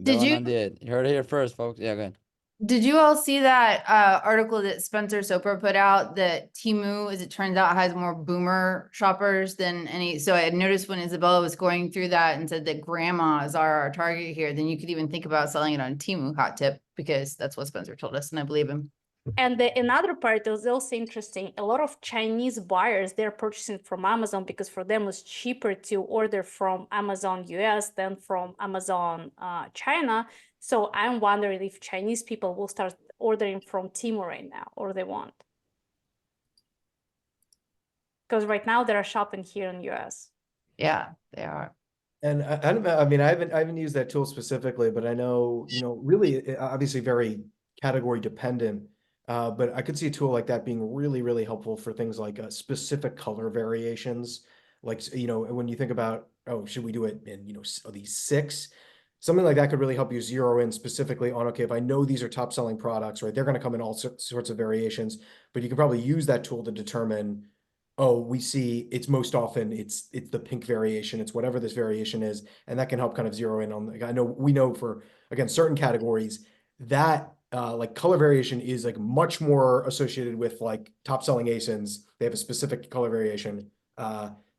Did you- 98. You heard it here first, folks. Yeah, go ahead. Did you all see that article that Spencer Soper put out that Temu, as it turns out, has more boomer shoppers than any? So I had noticed when Isabella was going through that and said that grandmas are our target here, then you could even think about selling it on Temu. Hot tip, because that's what Spencer told us, and I believe him. And another part is also interesting. A lot of Chinese buyers, they're purchasing from Amazon because for them it's cheaper to order from Amazon US than from Amazon China. So I'm wondering if Chinese people will start ordering from Temu right now, or they won't. Because right now they're shopping here in US. Yeah, they are. And I don't know, I mean, I haven't used that tool specifically, but I know, really obviously very category dependent. But I could see a tool like that being really, really helpful for things like specific color variations. Like, when you think about oh, should we do it in, these 6? Something like that could really help you zero in specifically on, okay, if I know these are top selling products, right, they're going to come in all sorts of variations, but you can probably use that tool to determine, oh, we see it's most often it's the pink variation, it's whatever this variation is, and that can help kind of zero in on, like, we know for, again, certain categories that like color variation is like much more associated with like top selling ASINs. They have a specific color variation.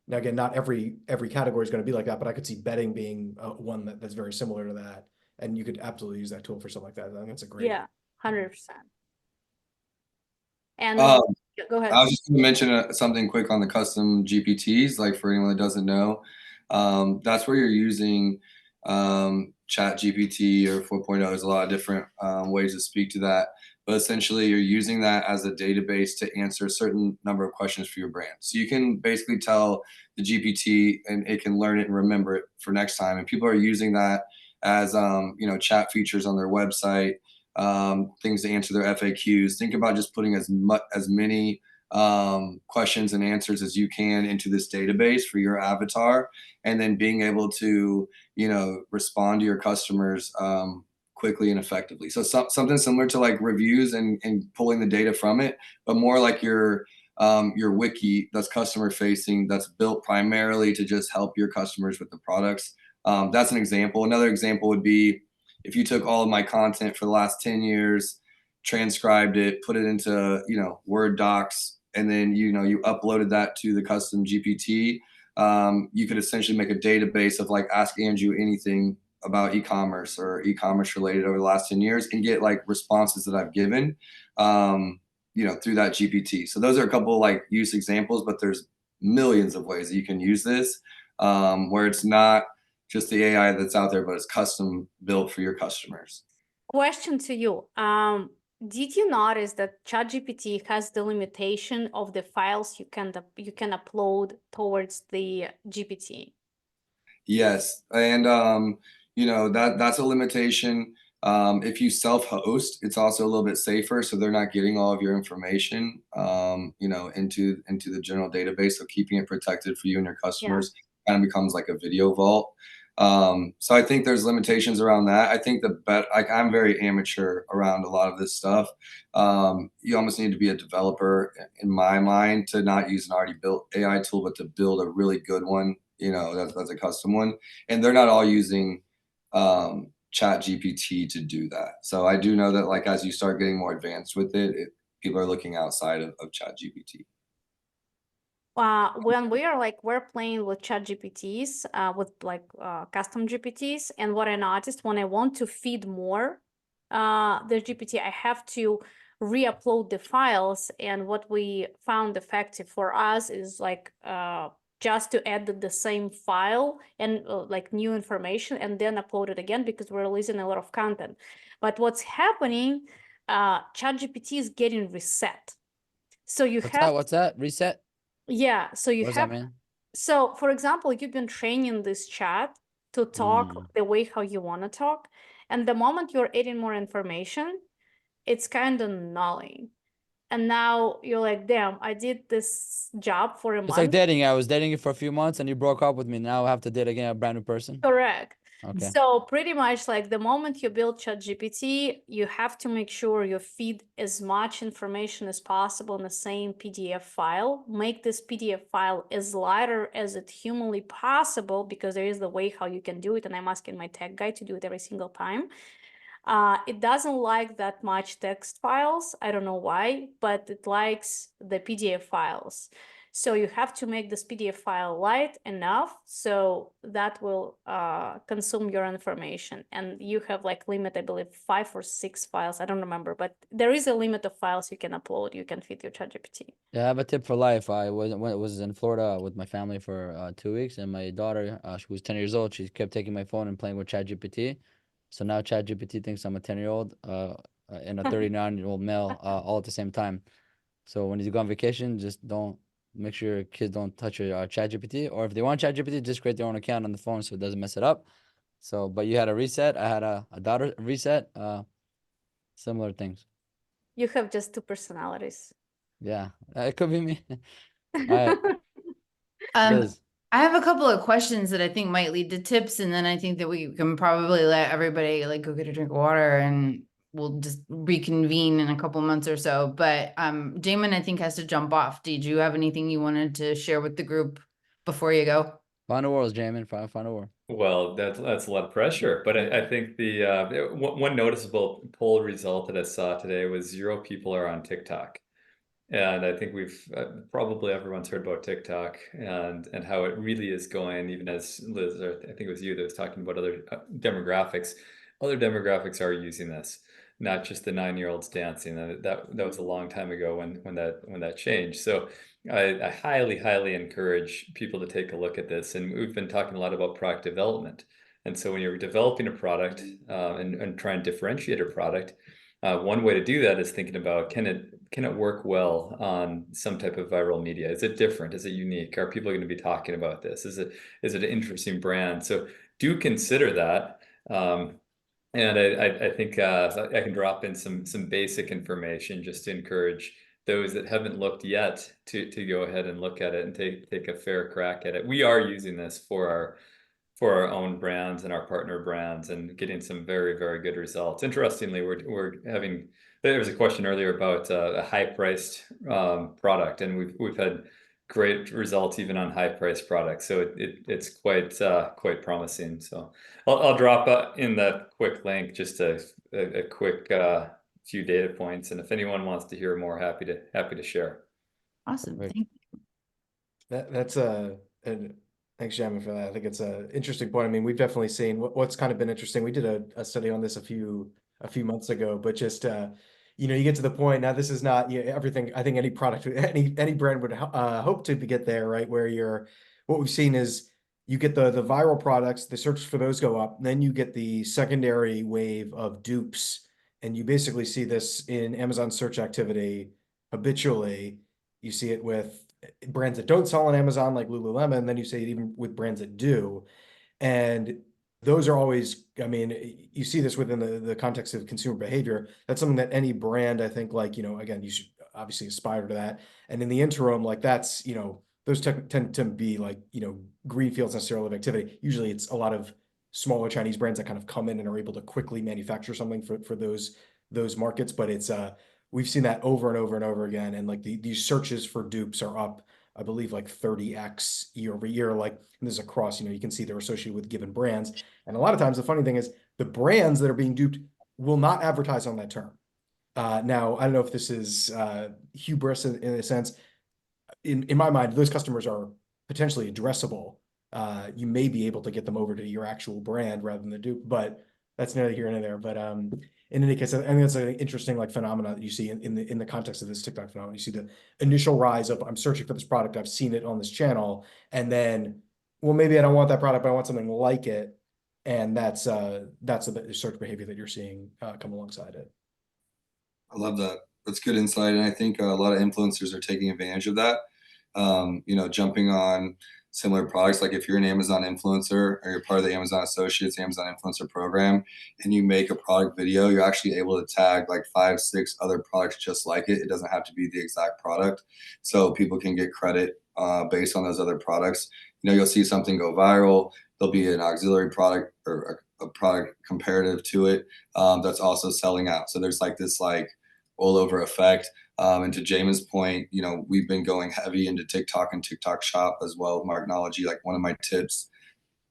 Now, again, not every category is going to be like that, but I could see betting being one that's very similar to that. And you could absolutely use that tool for something like that. I think that's a great. Yeah, 100%. And Um, go ahead. I was just going to mention something quick on the custom GPTs, like for anyone that doesn't know. That's where you're using Chat GPT or 4.0. There's a lot of different ways to speak to that. But essentially, you're using that as a database to answer a certain number of questions for your brand. So you can basically tell the GPT and it can learn it and remember it for next time. And people are using that as chat features on their website, things to answer their FAQs. Think about just putting as many questions and answers as you can into this database for your avatar, and then being able to respond to your customers quickly and effectively. So something similar to like reviews and pulling the data from it, but more like your wiki that's customer facing, that's built primarily to just help your customers with the products. That's an example. Another example would be if you took all of my content for the last 10 years, transcribed it, put it into Word docs, and then you uploaded that to the custom GPT. You could essentially make a database of like ask Andrew anything about e-commerce or e-commerce related over the last 10 years and get like responses that I've given through that GPT. So those are a couple of like use examples, but there's millions of ways that you can use this where it's not just the AI that's out there, but it's custom built for your customers. Question to you. Did you notice that ChatGPT has the limitation of the files you can upload towards the GPT? Yes, and that's a limitation. If you self-host, it's also a little bit safer, so they're not getting all of your information, into the general database. So keeping it protected for you and your customers kind of becomes like a video vault. So I think there's limitations around that. I think I'm very amateur around a lot of this stuff. You almost need to be a developer in my mind to not use an already built AI tool, but to build a really good one. That's a custom one, and they're not all using Chat GPT to do that. So I do know that like as you start getting more advanced with it, people are looking outside of Chat GPT. When we're playing with chat GPTs, with custom GPTs, and what I noticed when I want to feed more the GPT, I have to re-upload the files. And what we found effective for us is just to add the same file and new information and then upload it again, because we're releasing a lot of content. But what's happening, ChatGPT is getting reset. So What's that? Reset? Yeah, so you What does have, that mean? so for example, you've been training this chat to talk the way how you want to talk. And the moment you're adding more information, it's kind of nulling. And now you're like, damn, I did this job for a It's like month. dating. I was dating you for a few months and you broke up with me. Now I have to date again a brand new person. Correct. Okay. So pretty much like the moment you build ChatGPT, you have to make sure you feed as much information as possible in the same PDF file. Make this PDF file as lighter as it humanly possible, because there is the way how you can do it. And I'm asking my tech guy to do it every single time. It doesn't like that much text files. I don't know why, but it likes the PDF files. So you have to make this PDF file light enough so that will consume your information. And you have limit, I believe, 5 or 6 files. I don't remember, but there is a limit of files you can upload. You can feed your ChatGPT. Yeah, I have a tip for life. I was in Florida with my family for 2 weeks, and my daughter, she was 10 years old. She kept taking my phone and playing with ChatGPT. So now ChatGPT thinks I'm a 10-year-old and a 39-year-old male all at the same time. So when you go on vacation, just don't make sure your kids don't touch your ChatGPT. Or if they want ChatGPT, just create their own account on the phone so it doesn't mess it up. So, but you had a reset. I had a daughter reset. Similar things. You have just 2 personalities. Yeah, it could be me. All right. Liz. I have a couple of questions that I think might lead to tips, and then I think that we can probably let everybody like go get a drink of water and we'll just reconvene in a couple months or so. But Jamin, I think, has to jump off. Did you have anything you wanted to share with the group before you go? Final words, Jamin. Final word. Well, that's a lot of pressure, but I think the one noticeable poll result that I saw today was 0 people are on TikTok. And I think we've probably everyone's heard about TikTok and how it really is going, even as Liz, or I think it was you that was talking about other demographics. Other demographics are using this, not just the 9-year-olds dancing. And that was a long time ago when that changed. So I highly encourage people to take a look at this. And we've been talking a lot about product development. And so when you're developing a product and trying to differentiate a product, one way to do that is thinking about, can it work well on some type of viral media? Is it different? Is it unique? Are people going to be talking about this? Is it an interesting brand? So do consider that. And I think I can drop in some basic information just to encourage those that haven't looked yet to go ahead and look at it and take a fair crack at it. We are using this for our own brands and our partner brands and getting some very good results. Interestingly, there was a question earlier about a high-priced product, and we've had great results even on high-priced products. So it's quite promising. So I'll drop in that quick link, just a quick few data points, and if anyone wants to hear more, happy to share. Awesome. Right. Thank you. That's thanks, Jamin, for that. I think it's an interesting point. I mean, we've definitely seen what's kind of been interesting. We did a study on this a few months ago, but just you get to the point now. This is not everything. I think any product, any brand would hope to get there, right? Where what we've seen is you get the viral products, the search for those go up, then you get the secondary wave of dupes, and you basically see this in Amazon search activity habitually. You see it with brands that don't sell on Amazon, like Lululemon, then you see it even with brands that do. And those are always, I mean, you see this within the context of consumer behavior. That's something that any brand, I think, like, again, you should obviously aspire to that. And in the interim, like that's, those tend to be like, green fields necessarily of activity. Usually it's a lot of smaller Chinese brands that kind of come in and are able to quickly manufacture something for those markets. But it's, we've seen that over and over and over again. And like these searches for dupes are up, I believe, like 30x year over year. Like, and this is across, you can see they're associated with given brands. And a lot of times the funny thing is the brands that are being duped will not advertise on that term. Now, I don't know if this is hubris in a sense. In my mind, those customers are potentially addressable. You may be able to get them over to your actual brand rather than the dupe, but that's neither here nor there. But in any case, I think that's an interesting like phenomenon that you see in the context of this TikTok phenomenon. You see the initial rise of I'm searching for this product, I've seen it on this channel, and then, well, maybe I don't want that product, but I want something like it, and that's the search behavior that you're seeing come alongside it. I love that. That's good insight, and I think a lot of influencers are taking advantage of that. Jumping on similar products. Like if you're an Amazon influencer or you're part of the Amazon Associates Amazon Influencer Program and you make a product video, you're actually able to tag like 5-6 other products just like it. It doesn't have to be the exact product. So people can get credit based on those other products. You'll see something go viral. There'll be an auxiliary product or a product comparative to it that's also selling out. So there's like this like all over effect. And to Jamin's point, we've been going heavy into TikTok and TikTok Shop as well with Marknology. Like one of my tips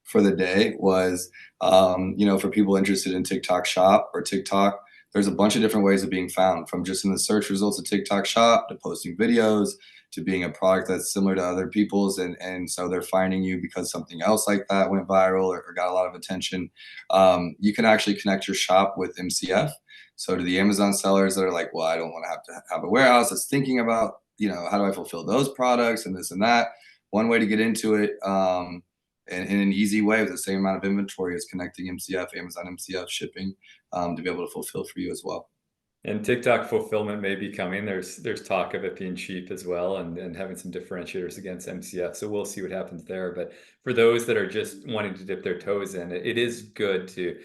for the day was, for people interested in TikTok Shop or TikTok, there's a bunch of different ways of being found, from just in the search results of TikTok Shop to posting videos to being a product that's similar to other people's. And so they're finding you because something else like that went viral or got a lot of attention. You can actually connect your shop with MCF. So to the Amazon sellers that are like, well, I don't want to have a warehouse that's thinking about, how do I fulfill those products and this and that? One way to get into it in an easy way with the same amount of inventory is connecting MCF, Amazon MCF shipping to be able to fulfill for you as well. And TikTok fulfillment may be coming. There's talk of it being cheap as well and having some differentiators against MCF. So we'll see what happens there. But for those that are just wanting to dip their toes in, it is good to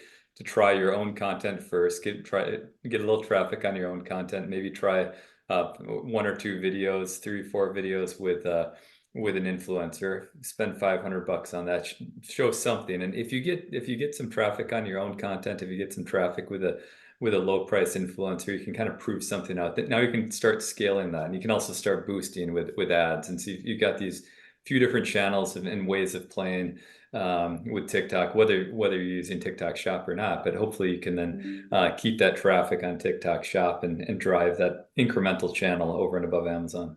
try your own content first, get a little traffic on your own content, maybe try 1 or 2 videos, 3 or 4 videos with with an influencer, spend $500 on that, show something. And if you get some traffic on your own content, if you get some traffic with a low price influencer, you can kind of prove something out. That now you can start scaling that, and you can also start boosting with ads. And so you've got these few different channels and ways of playing with TikTok, whether you're using TikTok Shop or not. But hopefully you can then keep that traffic on TikTok Shop and drive that incremental channel over and above Amazon.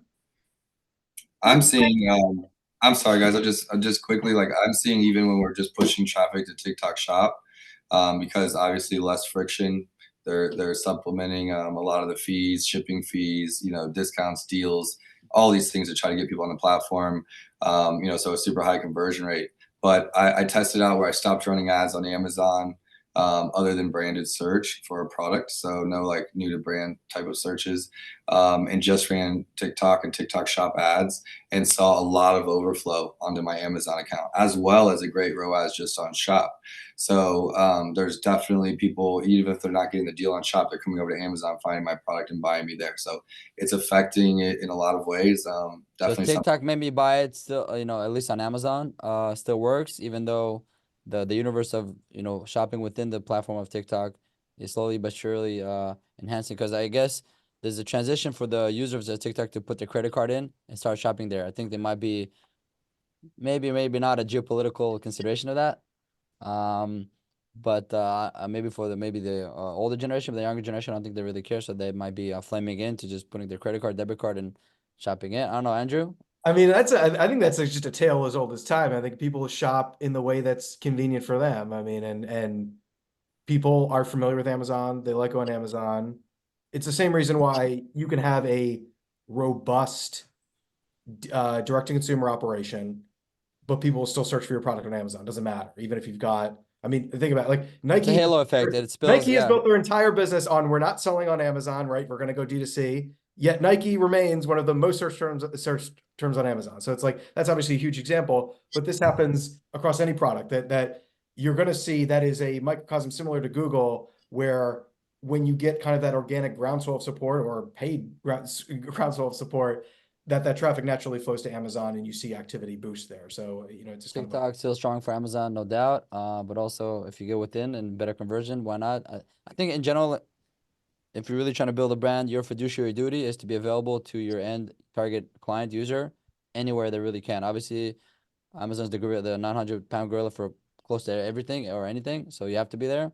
I'm seeing, I'm sorry guys, I'll just quickly, like I'm seeing even when we're just pushing traffic to TikTok Shop, because obviously less friction, they're supplementing a lot of the fees, shipping fees, you know, discounts, deals, all these things to try to get people on the platform, you know, so a super high conversion rate. But I tested out where I stopped running ads on Amazon, other than branded search for a product. So no like new to brand type of searches, and just ran TikTok and TikTok Shop ads and saw a lot of overflow onto my Amazon account, as well as a great ROAS just on Shop. So there's definitely people, even if they're not getting the deal on Shop, they're coming over to Amazon, finding my product and buying me there. So it's affecting it in a lot of ways. Definitely So TikTok made me buy it still, you know, at least on Amazon, still works, even though the universe of, you know, shopping within the platform of TikTok is slowly but surely enhancing. Because I guess there's a transition for the users of TikTok to put their credit card in and start shopping there. I think there might be maybe not a geopolitical consideration of that. But maybe for the older generation, but the younger generation, I don't think they really care. So they might be flaming into just putting their credit card, debit card, and shopping it. I don't know, Andrew. I mean, I think that's just a tale as old as time. I think people shop in the way that's convenient for them. I mean, and people are familiar with Amazon. They like going Amazon. It's the same reason why you can have a robust direct-to-consumer operation, but people will still search for your product on Amazon. Doesn't matter, even if you've got. I mean, think about it, like Nike. It's a halo effect. It spills. Nike has built their entire business on we're not selling on Amazon, right? We're going to go D2C. Yet Nike remains one of the most search terms on Amazon. So it's like that's obviously a huge example, but this happens across any product that you're going to see that is a microcosm similar to Google, where when you get kind of that organic groundswell of support or paid groundswell of support, that traffic naturally flows to Amazon and you see activity boost there. So, you know, it's just TikTok still strong for Amazon, no doubt. But also if you get within and better conversion, why not? I think in general, if you're really trying to build a brand, your fiduciary duty is to be available to your end target client user anywhere they really can. Obviously, Amazon's the 900-pound gorilla for close to everything or anything, so you have to be there.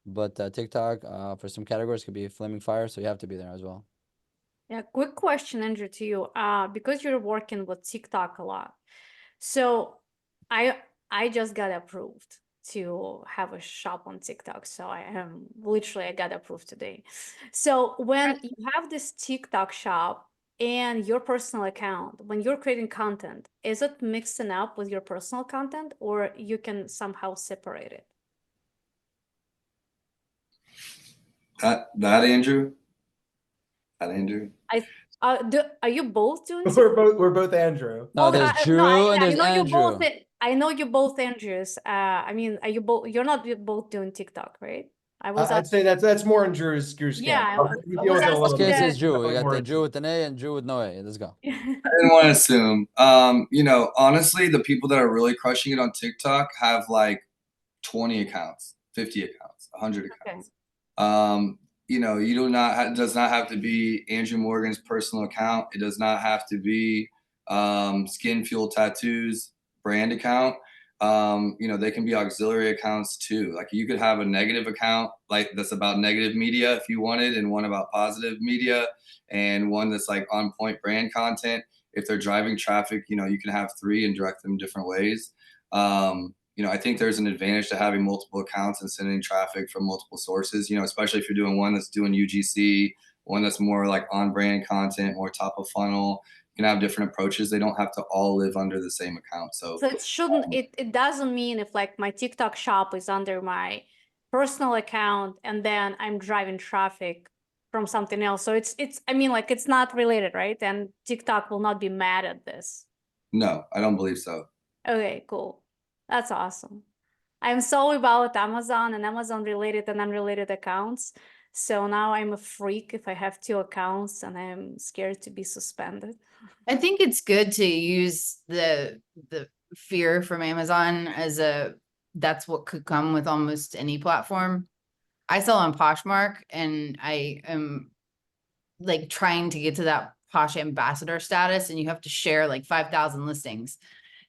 But TikTok, for some categories, could be flaming fire, so you have to be there as well. Yeah, quick question, Andrew, to you. Because you're working with TikTok a lot, so I just got approved to have a shop on TikTok. So I got approved today. So when you have this TikTok shop and your personal account, when you're creating content, is it mixing up with your personal content, or you can somehow separate it? That Andrew. That Andrew. Are you both doing? We're both Andrew. No, there's Drew and there's Andrew. I know you both Andrews. I mean, are you both? You're not both doing TikTok, right? I'd say that's more in Drew's camp. Yeah, In this case, it's Drew. We got the Drew with an A and Drew with no A. Let's go. I didn't want to assume. You know, honestly, the people that are really crushing it on TikTok have like 20 accounts, 50 accounts, 100 accounts. Okay. You know, does not have to be Andrew Morgan's personal account. It does not have to be Skin Fuel Tattoos brand account. You know, they can be auxiliary accounts too. Like you could have a negative account like that's about negative media if you wanted, and one about positive media, and one that's like on point brand content. If they're driving traffic, you know, you can have 3 and direct them different ways. You know, I think there's an advantage to having multiple accounts and sending traffic from multiple sources, you know, especially if you're doing one that's doing UGC, one that's more like on brand content, more top of funnel. You can have different approaches. They don't have to all live under the same account. So it shouldn't, it doesn't mean if like my TikTok shop is under my personal account and then I'm driving traffic from something else. So it's I mean, like it's not related, right? And TikTok will not be mad at this. No, I don't believe so. Okay, cool. That's awesome. I'm so about Amazon and Amazon related and unrelated accounts. So now I'm a freak if I have 2 accounts and I'm scared to be suspended. I think it's good to use the fear from Amazon as that's what could come with almost any platform. I sell on Poshmark and I am like trying to get to that Posh ambassador status, and you have to share like 5,000 listings.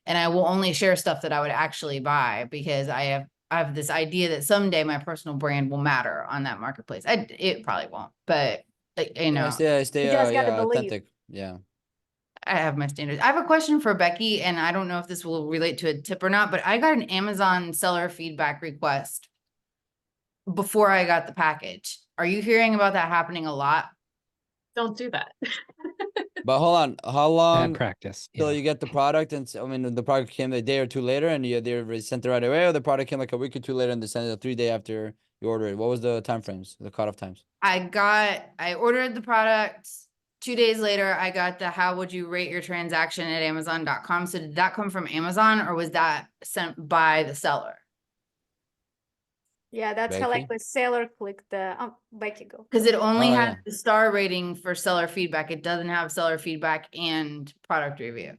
And I will only share stuff that I would actually buy because I have this idea that someday my personal brand will matter on that marketplace. It probably won't, but like, you know, stay You just gotta yeah, believe. authentic. Yeah. I have my standards. I have a question for Becky, and I don't know if this will relate to a tip or not, but I got an Amazon seller feedback request before I got the package. Are you hearing about that happening a lot? Don't do that. But hold on, how Bad long practice. till Yeah. you get the product? And I mean, the product came a day or two later, and they sent it right away, or the product came like a week or two later, and they sent it 3 days after you order it. What was the time frames, the cutoff times? I ordered the product. 2 days later, I got the how would you rate your transaction at Amazon.com. So did that come from Amazon or was that sent by the seller? Yeah, that's how like Becky? the seller clicked the Becky go. Because it only Oh, has yeah. the star rating for seller feedback. It doesn't have seller feedback and product review.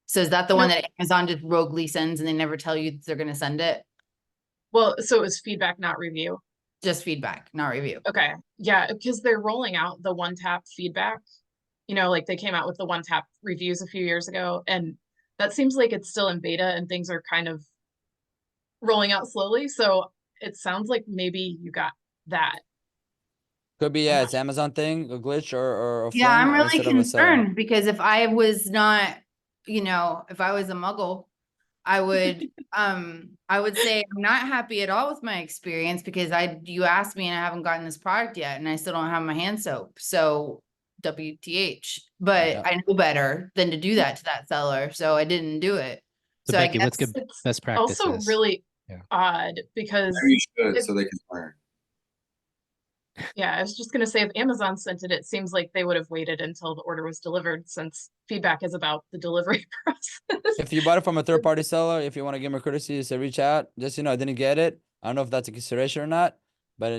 So is that the one Nope. that Amazon just roguely sends and they never tell you they're going to send it? Well, so it was feedback, not review. Just feedback, not review. Okay. Yeah, because they're rolling out the one-tap feedback. You know, like they came out with the one-tap reviews a few years ago, and that seems like it's still in beta and things are kind of rolling out slowly. So it sounds like maybe you got that. Could be, I'm yeah, not it's Amazon thing, a glitch or a Yeah, fling I'm really instead of a seller. concerned because if I was not, you know, if I was a muggle, I would say I'm not happy at all with my experience because you asked me and I haven't gotten this product yet and I still don't have my hand soap. So WTH. But Yeah. I know better than to do that to that seller. So I didn't do it. So So I Becky, what's guess good It's best practices? also really Yeah. odd because Maybe you should if- so they can learn. yeah, I was just gonna say if Amazon sent it, it seems like they would have waited until the order was delivered since feedback is about the delivery process. If you bought it from a third party seller, if you want to give them a courtesy, say reach out. Just, I didn't get it. I don't know if that's a consideration or not, but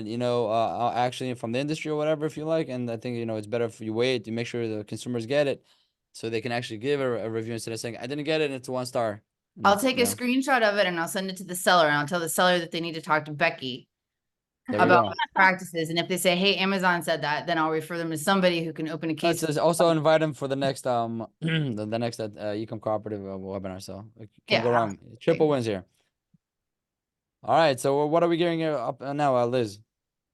actually from the industry or whatever, if you like. And I think, it's better if you wait to make sure the consumers get it so they can actually give a review instead of saying, I didn't get it and it's a 1 star. I'll take a screenshot of it and I'll send it to the seller and I'll tell the seller that they need to talk to Becky There we about go. best practices. And if they say, hey, Amazon said that, then I'll refer them to somebody who can open a Let's case. just also invite them for the next the next Ecom Cooperative webinar. So can't Yeah, go wrong. Triple wins here. All right. So what are we getting up now, Liz?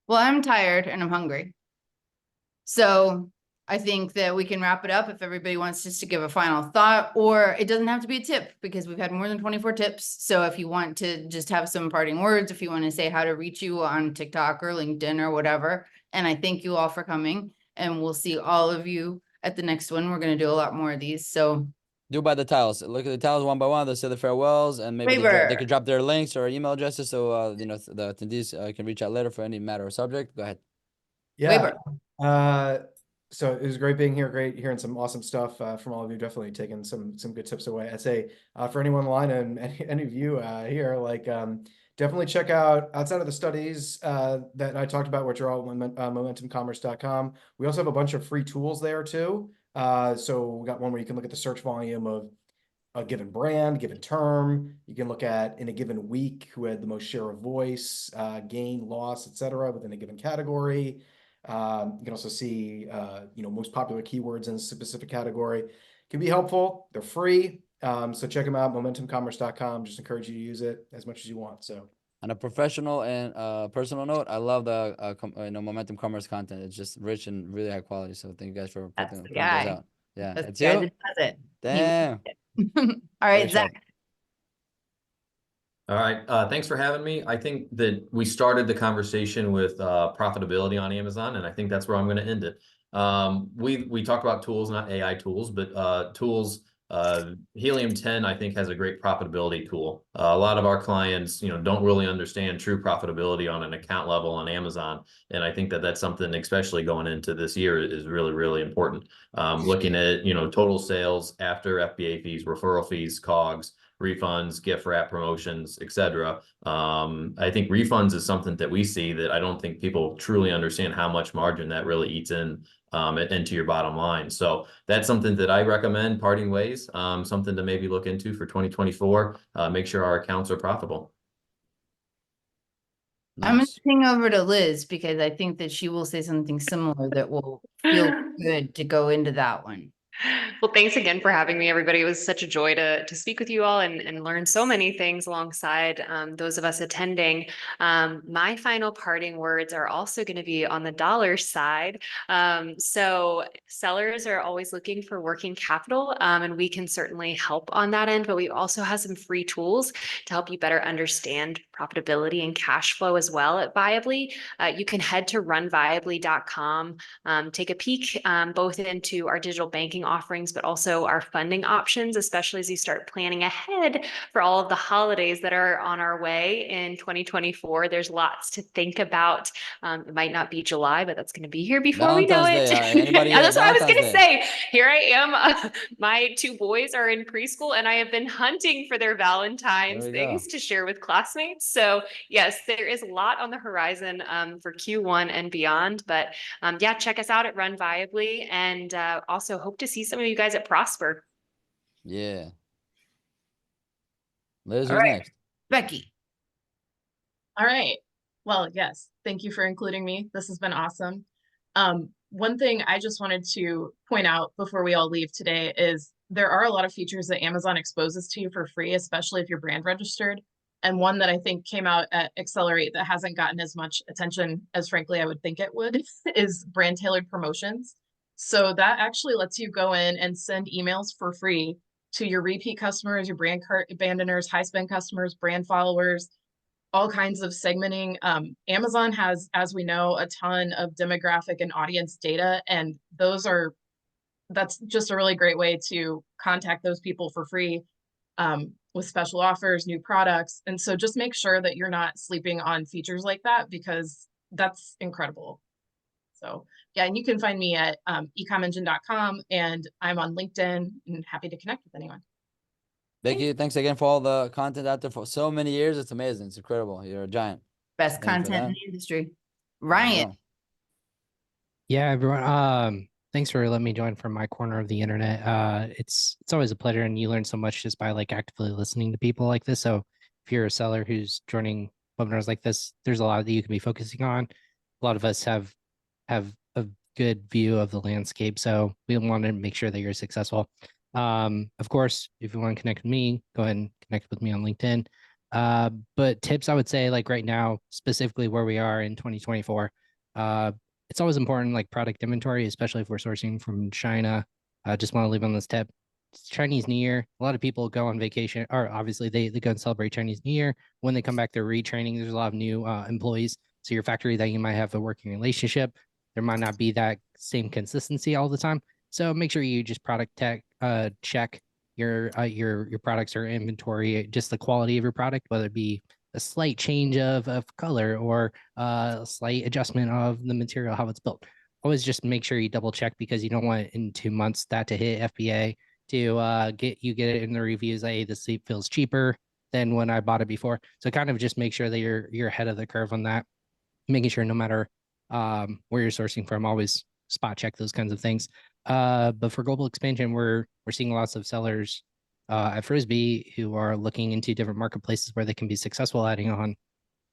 Well, I'm tired and I'm hungry. So I think that we can wrap it up if everybody wants just to give a final thought, or it doesn't have to be a tip because we've had more than 24 tips. So if you want to just have some parting words, if you want to say how to reach you on TikTok or LinkedIn or whatever. And I thank you all for coming and we'll see all of you at the next one. We're going to do a lot more of these. So Do by the tiles. Look at the tiles one by one. They'll say the farewells, and maybe they could drop their links or email addresses so the attendees can reach out later for any matter or subject. Go ahead. Yeah. So it was great being here. Great hearing some awesome stuff from all of you. Definitely taking some good tips away. I'd say for anyone online and any of you here, definitely check out outside of the studies that I talked about, which are all on momentumcommerce.com. We also have a bunch of free tools there too. So we got one where you can look at the search volume of a given brand, given term. You can look at in a given week who had the most share of voice, gain, loss, etc. within a given category. You can also see, most popular keywords in a specific category. Can be helpful. They're free. So check them out, momentumcommerce.com. Just encourage you to use it as much as you want. So On a professional and personal note, I love the Momentum Commerce content. It's just rich and really high quality. So thank you guys for putting those out. Yeah, that's it's the guy you. that does it. Damn. All right, Great Zach. job. All right. Thanks for having me. I think that we started the conversation with profitability on Amazon, and I think that's where I'm going to end it. We talk about tools, not AI tools, but tools. Helium 10, I think, has a great profitability tool. A lot of our clients, don't really understand true profitability on an account level on Amazon, and I think that that's something, especially going into this year, is really, really important. Looking at total sales after FBA fees, referral fees, COGS. refunds, gift wrap promotions, etc. I think refunds is something that we see that I don't think people truly understand how much margin that really eats into your bottom line. So that's something that I recommend, parting ways, something to maybe look into for 2024. Make sure our accounts are profitable. I'm gonna Nice. ping over to Liz because I think that she will say something similar that will feel good to go into that one. Well, thanks again for having me, everybody. It was such a joy to speak with you all and learn so many things alongside those of us attending. My final parting words are also going to be on the dollar side. So sellers are always looking for working capital, and we can certainly help on that end, but we also have some free tools to help you better understand profitability and cash flow as well at Viably. You can head to runviably.com, take a peek both into our digital banking offerings, but also our funding options, especially as you start planning ahead for all of the holidays that are on our way in 2024. There's lots to think about. It might not be July, but that's going to be here before we know Valentine's it. Day. Anybody? That's what I was going to Valentine's Day. say. Here I am. My two boys are in preschool, and I have been hunting for their Valentine's There we go. things to share with classmates. So yes, there is a lot on the horizon for Q1 and beyond. But yeah, check us out at Run Viably, and also hope to see some of you guys at Prosper. Yeah. Liz, All who's right. next? Becky. All right. Well, yes, thank you for including me. This has been awesome. One thing I just wanted to point out before we all leave today is there are a lot of features that Amazon exposes to you for free, especially if you're brand registered. And one that I think came out at Accelerate that hasn't gotten as much attention as frankly I would think it would is brand tailored promotions. So that actually lets you go in and send emails for free to your repeat customers, your brand cart abandoners, high spend customers, brand followers, all kinds of segmenting. Amazon has, as we know, a ton of demographic and audience data, and that's just a really great way to contact those people for free with special offers, new products. And so just make sure that you're not sleeping on features like that because that's incredible. So yeah, and you can find me at ecomengine.com, and I'm on LinkedIn and happy to connect with anyone. Becky, thanks again for all the content out there for so many years. It's amazing. It's incredible. You're a giant. Best Thank you for content in that. the industry. There you Ryan. go. Yeah, everyone. Thanks for letting me join from my corner of the internet. It's always a pleasure, and you learn so much just by like actively listening to people like this. So if you're a seller who's joining webinars like this, there's a lot that you can be focusing on. A lot of us have a good view of the landscape, so we want to make sure that you're successful. Of course, if you want to connect with me, go ahead and connect with me on LinkedIn. But tips, I would say, like right now, specifically where we are in 2024, it's always important, like product inventory, especially if we're sourcing from China. I just want to leave on this tip. It's Chinese New Year. A lot of people go on vacation, or obviously they go and celebrate Chinese New Year. When they come back, they're retraining. There's a lot of new employees. So your factory that you might have a working relationship, there might not be that same consistency all the time. So make sure you just product tech check your products or inventory, just the quality of your product, whether it be a slight change of color or a slight adjustment of the material, how it's built. Always just make sure you double check because you don't want in 2 months that to hit FBA to get it in the reviews. Hey, this seat feels cheaper than when I bought it before. So kind of just make sure that you're ahead of the curve on that, making sure no matter where you're sourcing from, always spot check those kinds of things. But for global expansion, we're seeing lots of sellers at Frisbi who are looking into different marketplaces where they can be successful, adding on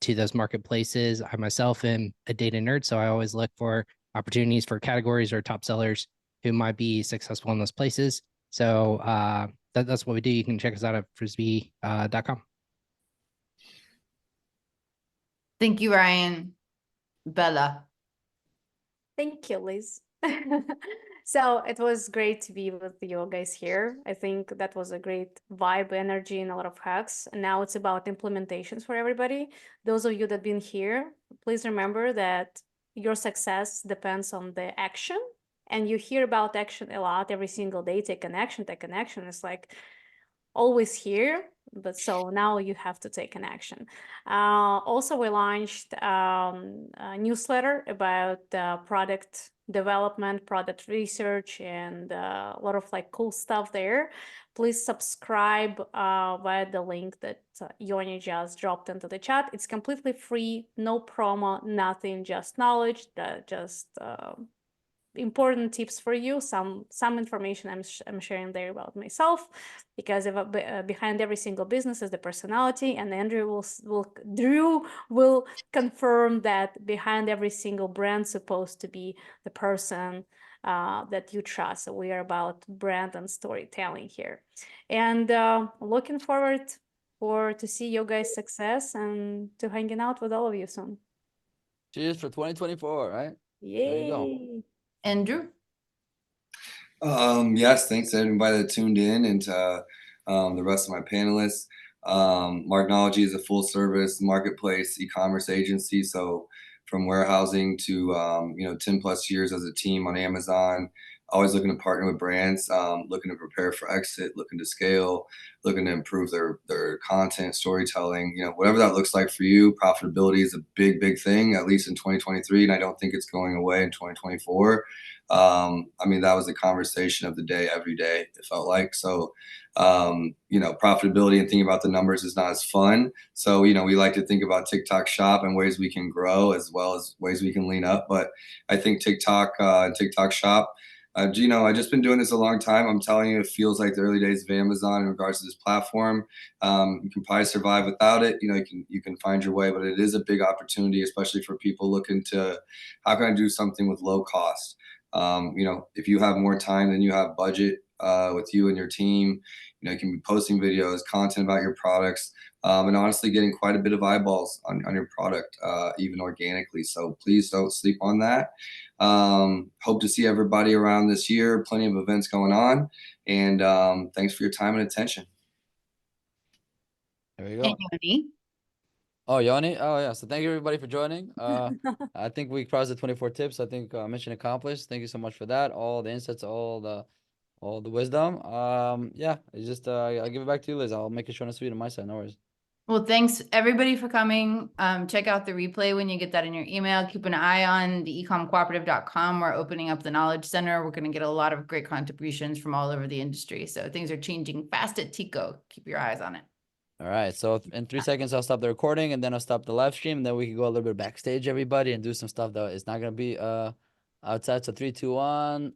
to those marketplaces. I myself am a data nerd, so I always look for opportunities for categories or top sellers who might be successful in those places. So that's what we do. You can check us out at frisbi.com. Thank you, Ryan. Bella. Thank you, Liz. So it was great to be with you guys here. I think that was a great vibe, energy, and a lot of hacks. And now it's about implementations for everybody. Those of you that have been here, please remember that your success depends on the action. And you hear about action a lot every single day. Take an action, take an action. It's like always here, but so now you have to take an action. Also, we launched a newsletter about product development, product research, and a lot of like cool stuff there. Please subscribe via the link that Yoni just dropped into the chat. It's completely free, no promo, nothing, just knowledge, just important tips for you, some information I'm sharing there about myself, because behind every single business is the personality, and Drew will confirm that behind every single brand supposed to be the person that you trust. So we are about brand and storytelling here, and looking forward to see your guys' success and to hanging out with all of you soon. Cheers for 2024, right? Yay! There you go. Andrew? Yes, thanks to everybody that tuned in, and to the rest of my panelists. Marknology is a full service marketplace e-commerce agency. So from warehousing to 10 plus years as a team on Amazon, always looking to partner with brands, looking to prepare for exit, looking to scale, looking to improve their content, storytelling, whatever that looks like for you. Profitability is a big thing, at least in 2023, and I don't think it's going away in 2024. I mean, that was the conversation of the day every day, it felt like. So, profitability and thinking about the numbers is not as fun. So, we like to think about TikTok Shop and ways we can grow as well as ways we can lean up. But I think TikTok and TikTok Shop, I just been doing this a long time. I'm telling you, it feels like the early days of Amazon in regards to this platform. You can probably survive without it. You can find your way, but it is a big opportunity, especially for people looking to, how can I do something with low cost? If you have more time than you have budget with you and your team, you can be posting videos, content about your products, and honestly getting quite a bit of eyeballs on your product, even organically. So please don't sleep on that. Hope to see everybody around this year. Plenty of events going on. And thanks for your time and attention. There you go. And Yoni? Oh, Yoni. Oh, yeah. So thank you everybody for joining. I think we crossed the 24 tips. I think mission accomplished. Thank you so much for that. All the insights, all the wisdom. Yeah, it's just I'll give it back to you, Liz. I'll make it short and sweet on my side. No worries. Well, thanks everybody for coming. Check out the replay when you get that in your email. Keep an eye on the ecomcooperative.com. We're opening up the Knowledge Center. We're going to get a lot of great contributions from all over the industry. So things are changing fast at Teco. Keep your eyes on it. All right. So in 3 seconds, I'll stop the recording, and then I'll stop the live stream. And then we can go a little bit backstage, everybody, and do some stuff that is not going to be outside. So 3, 2, 1.